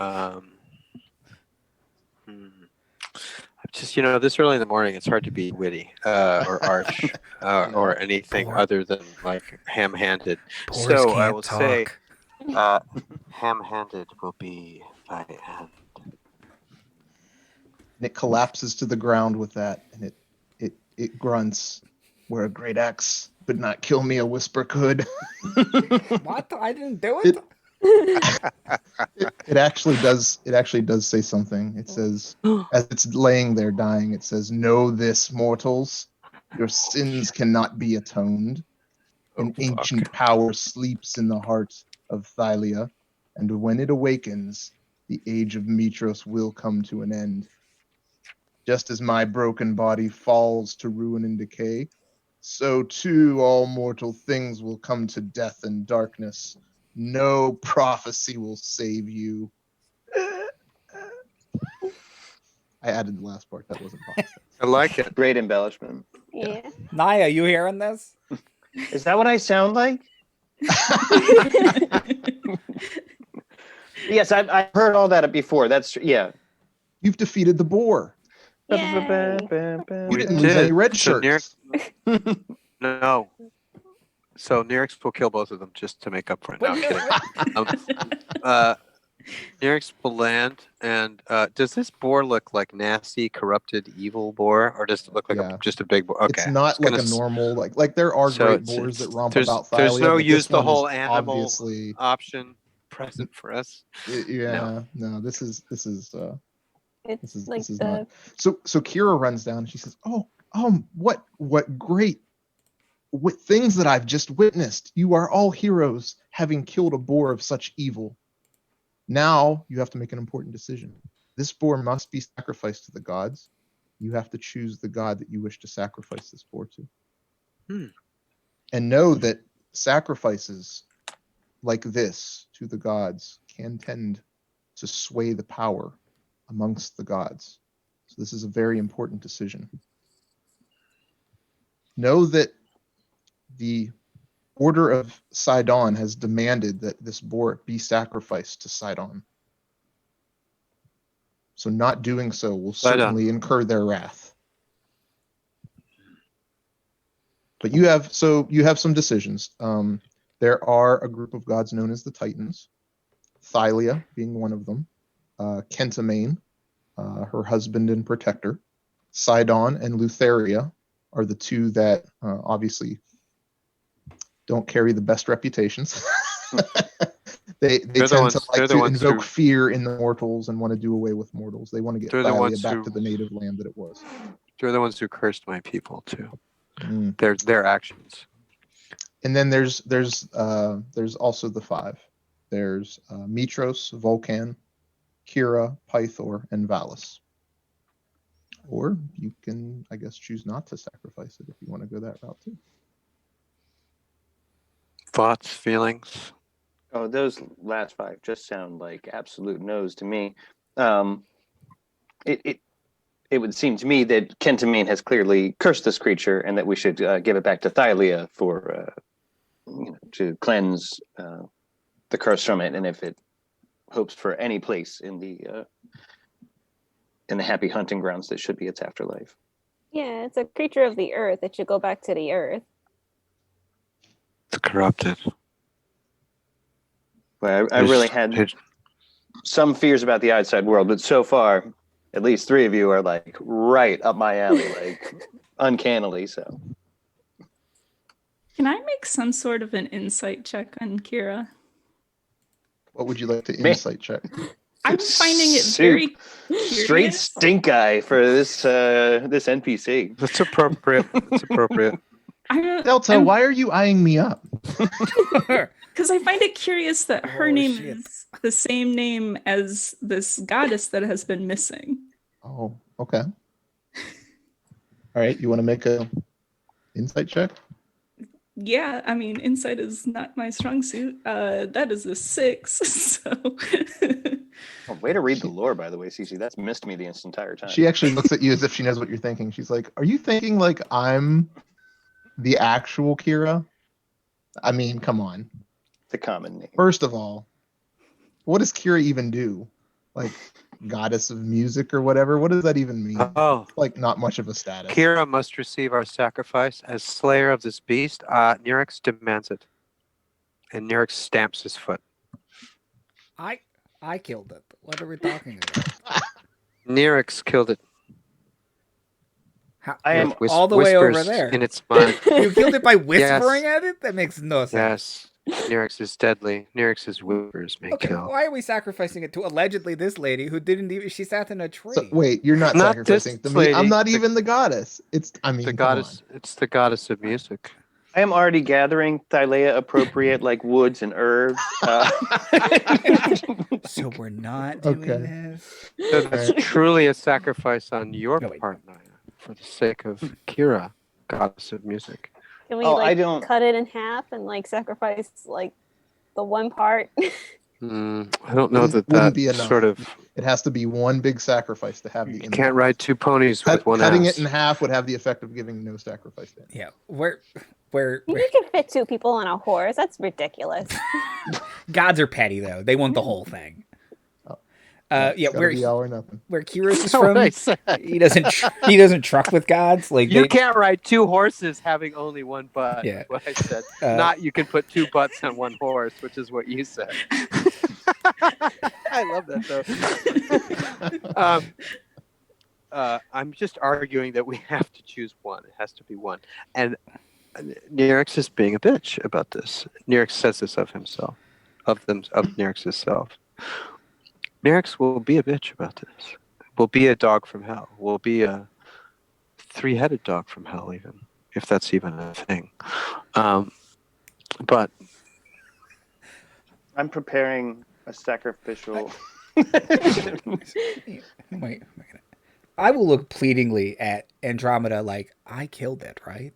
just, this early in the morning, it's hard to be witty or arch or anything Boar. other than like ham-handed. Boars So I can't will talk. say, ham-handed will be thy end. And it collapses to the ground with that, and it grunts, "Where a great axe could not kill me, a whisper could." What? I didn't do it. It actually does. It actually does say something. It says, as it's laying there dying, it says, "Know this, mortals, your sins cannot be atoned. An ancient power sleeps in the heart of Thylea, and when it awakens, the age of Mitros will come to an end. Just as my broken body falls to ruin and decay, so too all mortal things will come to death and darkness. No prophecy will save you." I added the last part. That wasn't prophecy. I like it. Great embellishment. Yeah. Naya, you hearing this? Is that what I sound like? Yes, I've heard all that before. That's yeah. You've defeated the boar. Yay. You We didn't lose any did. red So shirts. No. So Nyrix will kill both of them just to make up for it. No, I'm kidding. Nyrix will land, and does this boar look like nasty, corrupted, evil boar, or does it look like just a big boar? Okay, It's not like a normal like there are So great it's- boars that romp there's- about Thylea. there's no but use this the one is whole animal obviously option present for us. no. This is It's This is- like this is the not- so Kyrah runs down and she says, "Oh, what great things that I've just witnessed. You are all heroes, having killed a boar of such evil. Now you have to make an important decision. This boar must be sacrificed to the gods. You have to choose the god that you wish to sacrifice this boar to. And know that sacrifices like this to the gods can tend to sway the power amongst the gods. So this is a very important decision. Know that the Order of Sidon has demanded that this boar be sacrificed to Sidon. So not doing so will certainly incur their wrath. But you have some decisions. There are a group of gods known as the Titans, Thylea being one of them, Kentamane, her husband and protector, Sidon and Lutheria are the two that obviously don't carry the best reputations. they tend to invoke fear in the mortals and want to do away with mortals. They want to get Thylea back to the native land that it was. They're the ones who cursed my people too. Their actions. And then there's also the five. There's Mitros, Vulcan, Kyrah, Pythor, and Valus. Or you can, I guess, choose not to sacrifice it if you want to go that route too. Thoughts, feelings? Oh, those last five just sound like absolute no's to me. It would seem to me that Kentamine has clearly cursed this creature, and that we should give it back to Thylea for to cleanse the curse from it, and if it hopes for any place in the happy hunting grounds, that should be its afterlife. Yeah, it's a creature of the earth. It should go back to the earth. It's corrupted. Well, I really had some fears about the outside world, but so far, at least three of you are like right up my alley, like uncannily so. Can I make some sort of an insight check on Kyrah? What would you like to insight check? I'm finding it very curious. Straight stink eye for this NPC. That's appropriate. That's appropriate. Delta, why are you eyeing me up? Because I find it curious that her name is the same name as this goddess that has been missing. Oh, okay. All right, you want to make a insight check? Yeah, I mean, insight is not my strong suit. That is a 6, so... Oh, way to read the lore, by the way, Cece. That's missed me the entire time. She actually looks at you as if she knows what you're thinking. She's like, "Are you thinking like I'm the actual Kyrah? I mean, come on. It's a common name. First of all, what does Kyrah even do? Like goddess of music or whatever? What does that even mean? Oh, Like not much of a status. Kyrah must receive our sacrifice as slayer of this beast. Nyrix demands it. And Nyrix stamps his foot. I killed it. What are we talking about? Nyrix killed it. How, I am all the way over whispers there. in its mind. You killed it by whispering at it? That makes no sense. Yes. Nyrix is deadly. Nyrix's whispers may Okay, kill. why are we sacrificing it to allegedly this lady who didn't even? She sat in a tree. So, wait, you're not, Not sacrificing this to me. I'm lady. not even the goddess. It's The come goddess. on. It's the goddess of music. I am already gathering Thylea appropriate like woods and herbs. So we're not doing Okay. this. So that's truly a sacrifice on your No, wait. part, Naya, for the sake of Kyrah, goddess of music. Can we Oh, like I don't- cut it in half and like sacrifice like the one part? I don't know Wouldn't that be enough. sort of. It has to be one big sacrifice to have the You impact. can't ride two ponies with one Cutting ass. it in half would have the effect of giving no sacrifice damage. Yeah, where You can fit two people on a horse. That's ridiculous. gods are petty though. They want the whole thing. Oh. Yeah, It's gotta be all or nothing. where Kyros is That's what I from, said. he doesn't truck with gods. Like You they, can't ride two horses having only one butt. Yeah. That's what I said. Uh, Not you can put two butts on one horse, which is what you said. I love that though. I'm just arguing that we have to choose one. It has to be one. And Nyrix is being a bitch about this. Nyrix says this of himself, of Nyrix's self. Nyrix will be a bitch about this. Will be a dog from hell. Will be a three-headed dog from hell, even if that's even a thing. But I'm preparing a sacrificial. wait a minute. I will look pleadingly at Andromeda like I killed it, right?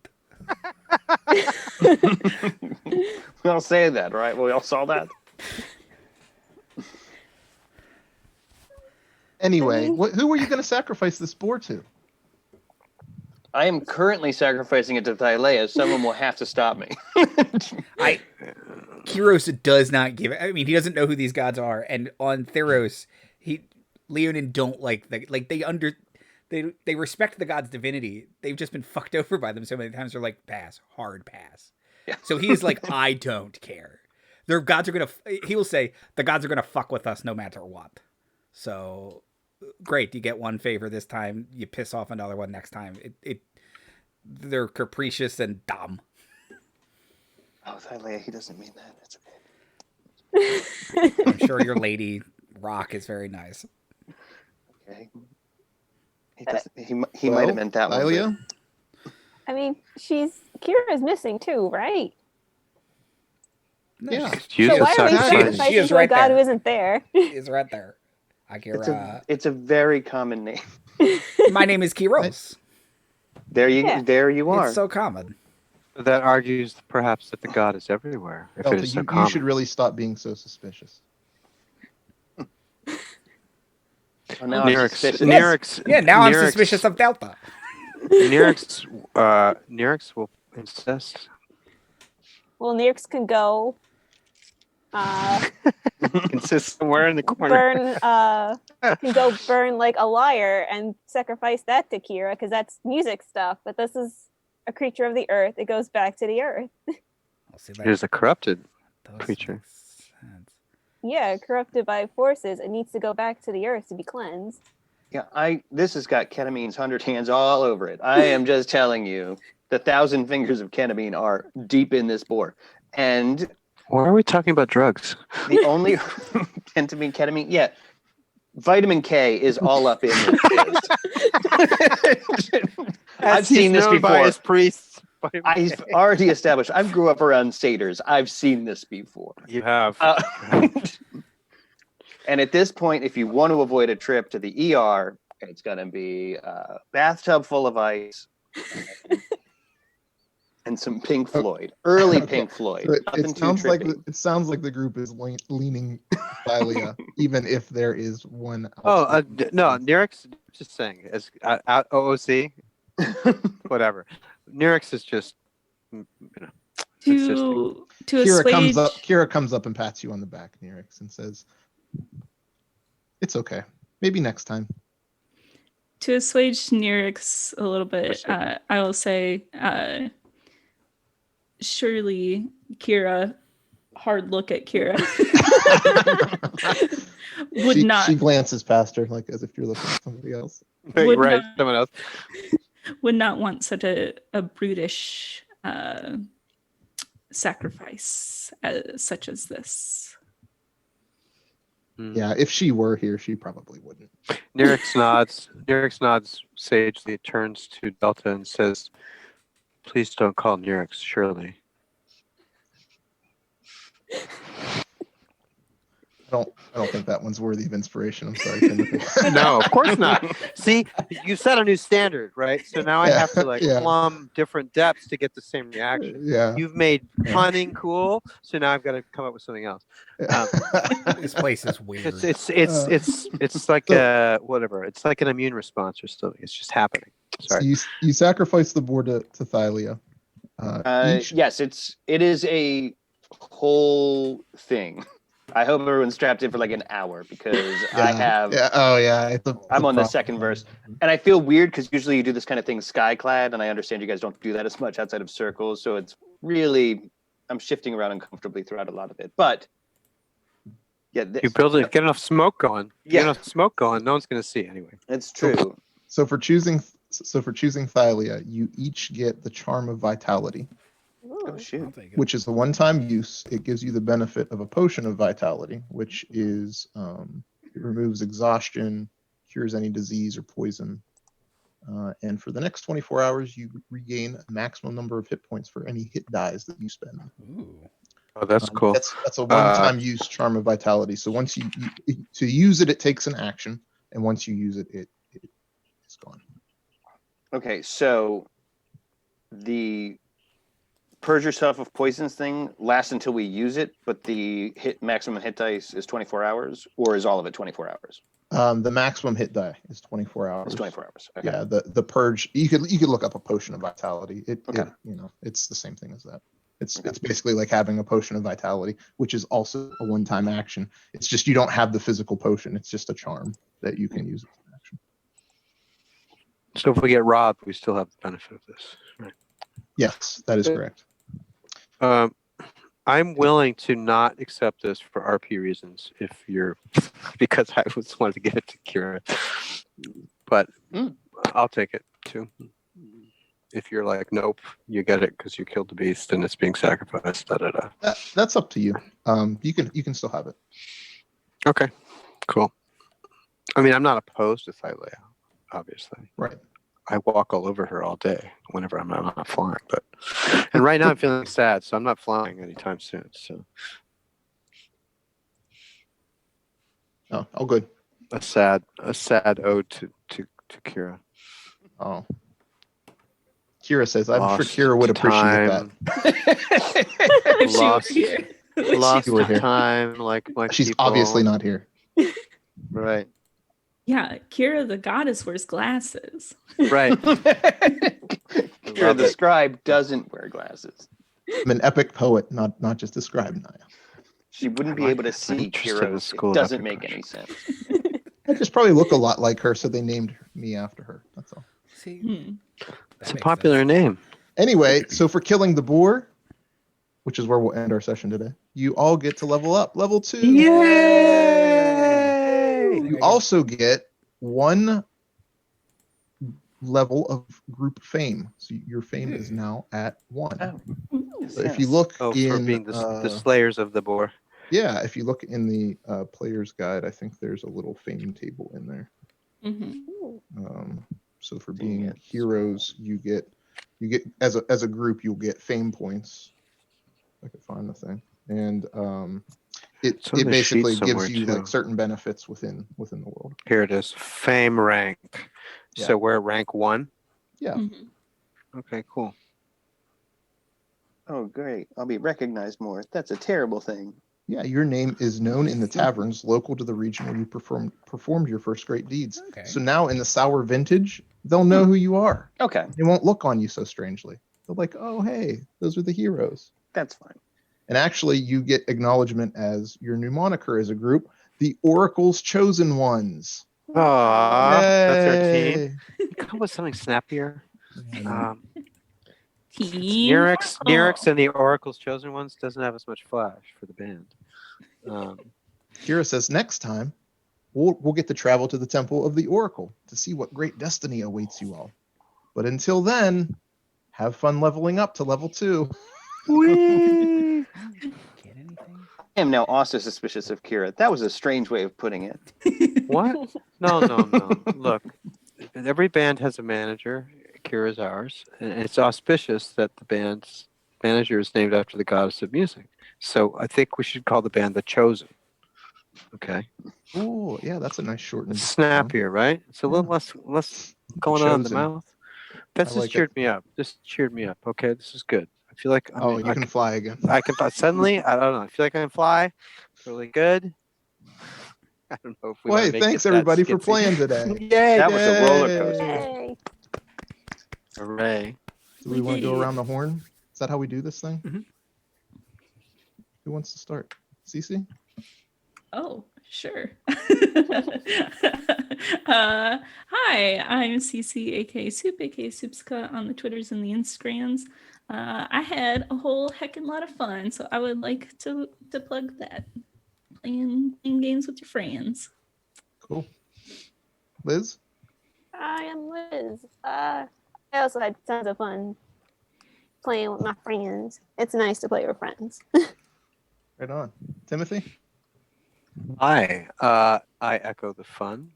We all say that, right? We all saw that. Anyway, who were you going to sacrifice this boar to? I am currently sacrificing it to Thylea. Someone will have to stop me. Kyros does not give it. I mean, he doesn't know who these gods are, and on Theros, Leonin don't like they respect the god's divinity. They've just been fucked over by them so many times. They're like, pass, hard pass. Yeah. So he is like, I don't care. Their gods are gonna. He will say the gods are gonna fuck with us no matter what. So great, you get one favor this time. You piss off another one next time. They're capricious and dumb. Oh, Thylea, he doesn't mean that. It's okay. I'm sure your lady Rock is very nice. Okay. He might have meant that one. Thylea? I mean, Kira's missing too, right? No, Yeah. use So the why are we sacrifice. sacrifice. She sacrificing is to a right god there. who isn't there? Is right there. It's a very common name. My name is Kyros. There you Yeah. are. It's so common. That argues perhaps that the god is everywhere. If Delta, it is so you common. should really stop being so suspicious. Oh, now I'm Nyrix, suspicious. Nyrix, Yeah, now I'm Nyrix- suspicious of Delta. Nyrix will insist. Well, Nyrix can go Insist somewhere in the corner. burn like a lyre and sacrifice that to Kira because that's music stuff. But this is a creature of the earth. It goes back to the earth. I'll see It is a corrupted. does creature. make sense. Yeah, corrupted by forces. It needs to go back to the earth to be cleansed. Yeah, this has got ketamine's 100 hands all over it. I am just telling you, the 1,000 fingers of ketamine are deep in this boar. And Why are we talking about drugs? the only ketamine, yeah, vitamin K is all up in this. I've seen this known by before. his priests. I've already established. I grew up around satyrs. I've seen this before. You have. And at this point, if you want to avoid a trip to the ER, it's going to be a bathtub full of ice and some Pink Floyd. Early Okay. Pink Floyd. So Nothing it too sounds like trippy. it sounds like the group is leaning Thylea, even if there is one. Oh, outspoken no, dissent. Nyrix, just saying, as OOC, whatever. Nyrix is just, you know, To Kyrah assuage comes up and pats you on the back, Nyrix, and says, "It's okay. Maybe next time." Nyrix a little bit, Respect. I will say, surely Kyrah, hard look at Kyrah, would She not glances past her like as if you're looking at somebody else. right, would not someone else. would not want such a brutish sacrifice such as this. Yeah, if she were here, she probably wouldn't. Nyrix nods. Nyrix nods sagely, turns to Delta and says, "Please don't call Nyrix Shirley." I don't think that one's worthy of inspiration. I'm sorry, Timothy. No, of course not. See, you set a new standard, right? So now I have to like Yeah. plumb different depths to get the same reaction. Yeah. You've made punning cool, so now I've got to come up with something else. This place is weird. It's like So- whatever. It's like an immune response or something. It's just happening. So Sorry. you sacrifice the boar to Thylea. Yes, it is a whole thing. I hope everyone's strapped in for like an hour because I have. Yeah. Oh yeah. I'm on the second verse, and I feel weird because usually you do this kind of thing skyclad, and I understand you guys don't do that as much outside of circles, so it's really I'm shifting around uncomfortably throughout a lot of it. But yeah, You build it. Get enough smoke going. Yeah. Get enough smoke going. No one's going to see anyway. it's true. So for choosing Thylea, you each get the Charm of Vitality, Oh shoot! I'll take it. which is a one-time use. It gives you the benefit of a potion of vitality, which is it removes exhaustion, cures any disease or poison, and for the next 24 hours, you regain a maximum number of hit points for any hit dies that you spend. Ooh. Oh, that's cool. That's a one-time use Charm of Vitality. So once you to use it, it takes an action, and once you use it, it's gone. Okay, so the purge yourself of poisons thing lasts until we use it, but the maximum hit dice is 24 hours, or is all of it 24 hours? The maximum hit die is 24 hours. It's 24 hours. Okay. Yeah, the purge. You could look up a potion of vitality. Okay. It's the same thing as that. It's basically like having a potion of vitality, which is also a one-time action. It's just you don't have the physical potion. It's just a charm that you can use as an action. So if we get robbed, we still have the benefit of this. Right. Yes, that is correct. I'm willing to not accept this for RP reasons if you're because I just wanted to give it to Kyrah. But I'll take it too. If you're like, nope, you get it because you killed the beast and it's being sacrificed. That's up to you. You can still have it. Okay, cool. I mean, I'm not opposed to Thylea, obviously. Right. I walk all over her all day whenever I'm not flying. And right now I'm feeling sad, so I'm not flying anytime soon. So Oh, all good. a sad ode to Kyrah. Oh. Kyrah says, I'm Lost sure Kyrah would appreciate time. that. If she were Lost- here. Lost you were here. time, like She's people. obviously not here. Right. Yeah, Kyrah the goddess wears glasses. Right. Kyrah the scribe doesn't wear glasses. I'm an epic poet, not just a scribe, Naya. She wouldn't be I'm able to not see interested in the Kyrah. school It of doesn't epic make any poetry. sense. I just probably look a lot like her, so they named me after her. That's all. See, Hmm. It's a popular name. Anyway, so for killing the boar, which is where we'll end our session today, you all get to level up. Level 2. Yay! You also get 1 level of group fame. So your fame is now at 1. Oh. So if you look Oh, in for being the slayers of the boar. yeah, if you look in the player's guide, I think there's a little fame table in there. Mhm. So for being heroes, you get as a group, you'll get fame points. If I could find the thing, and It's on it the basically sheet gives somewhere, you too. like certain benefits within the world. Here it is. Fame rank. Yeah. So we're at rank 1. Yeah. Mhm. Okay, cool. Oh, great. I'll be recognized more. That's a terrible thing. Yeah, your name is known in the taverns local to the region where you performed your first great deeds. Okay. So now in the sour vintage, they'll know who you are. Okay, They won't look on you so strangely. They're like, oh, hey, those are the heroes. that's fine. And actually, you get acknowledgement as your new moniker as a group, the Oracle's Chosen Ones. Aww, that's our team. Yay. You come up with something snappier. I know. Team Nyrix and the Oracle's Chosen Ones doesn't have as much flash for the band. Kyrah says next time we'll get to travel to the Temple of the Oracle to see what great destiny awaits you all. But until then, have fun leveling up to level 2. Whee! Get anything? I am now also suspicious of Kyrah. That was a strange way of putting it. What? No. Look, every band has a manager. Kira's ours, and it's auspicious that the band's manager is named after the goddess of music. So I think we should call the band the Chosen. Okay. Oh, yeah, that's a nice shortened. It's snappier, right? It's a little less going on in the Chosen. mouth. That's I just like cheered me up. Just cheered me up. Okay, this is good. I feel like You can fly again. I can suddenly. I don't know. I feel like I can fly. Really good. I don't know if we. Well, wanna hey, make thanks it that everybody for skitsy. playing today. Yay! That was a roller coaster. Yay. Hooray! Do we want to go around the horn? Is that how we do this thing? Mhm. Who wants to start? Cece? Oh, sure. Hi, I'm Cece, aka Soup, aka Soupska on the Twitters and the Instagrams. I had a whole heckin' lot of fun, so I would like to plug that. Playing games with your friends. Cool. Liz? I am Liz. I also had tons of fun playing with my friends. It's nice to play with friends. Right on. Timothy? Hi, I echo the fun.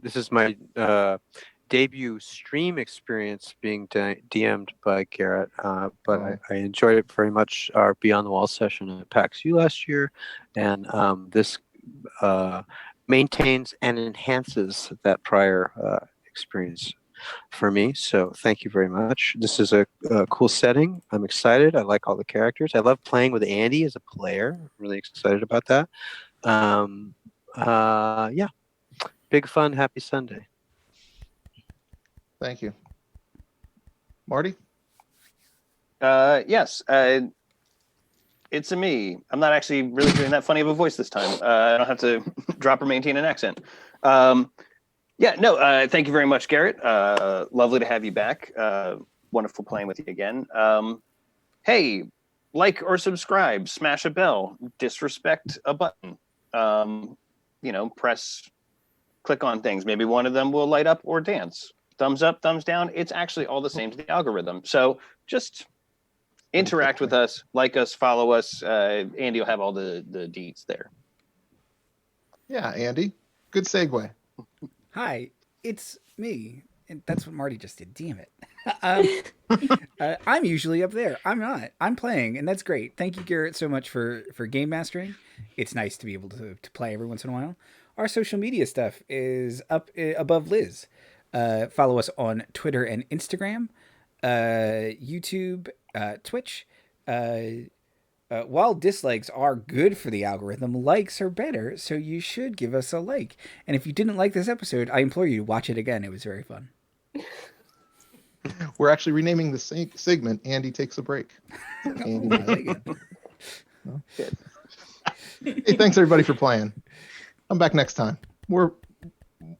This is my debut stream experience being DM'd by Garrett, but I enjoyed it very much. Our Beyond the Wall session at PAX U last year, and this maintains and enhances that prior experience for me. So thank you very much. This is a cool setting. I'm excited. I like all the characters. I love playing with Andy as a player. I'm really excited about that. Yeah, big fun. Happy Sunday. Thank you. Marty? Yes. It's a me. I'm not actually really doing that funny of a voice this time. I don't have to drop or maintain an accent. Thank you very much, Garrett. Lovely to have you back. Wonderful playing with you again. Hey, like or subscribe, smash a bell, disrespect a button. Click on things. Maybe one of them will light up or dance. Thumbs up, thumbs down. It's actually all the same to the algorithm. So just interact with us, like us, follow us. Andy will have all the deets there. Yeah, Andy. Good segue. Hi, it's me. And that's what Marty just did. Damn it. I'm usually up there. I'm not. I'm playing, and that's great. Thank you, Garrett, so much for game mastering. It's nice to be able to play every once in a while. Our social media stuff is up above Liz. Follow us on Twitter and Instagram, YouTube, Twitch. While dislikes are good for the algorithm, likes are better, so you should give us a like. And if you didn't like this episode, I implore you to watch it again. It was very fun. We're actually renaming the segment Andy Takes a Break. Andy, I like it. No? Hey, thanks everybody for playing. I'm back next time. More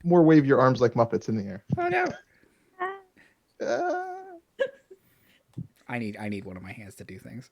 wave your arms like Muppets in the air. Oh no. I need one of my hands to do things.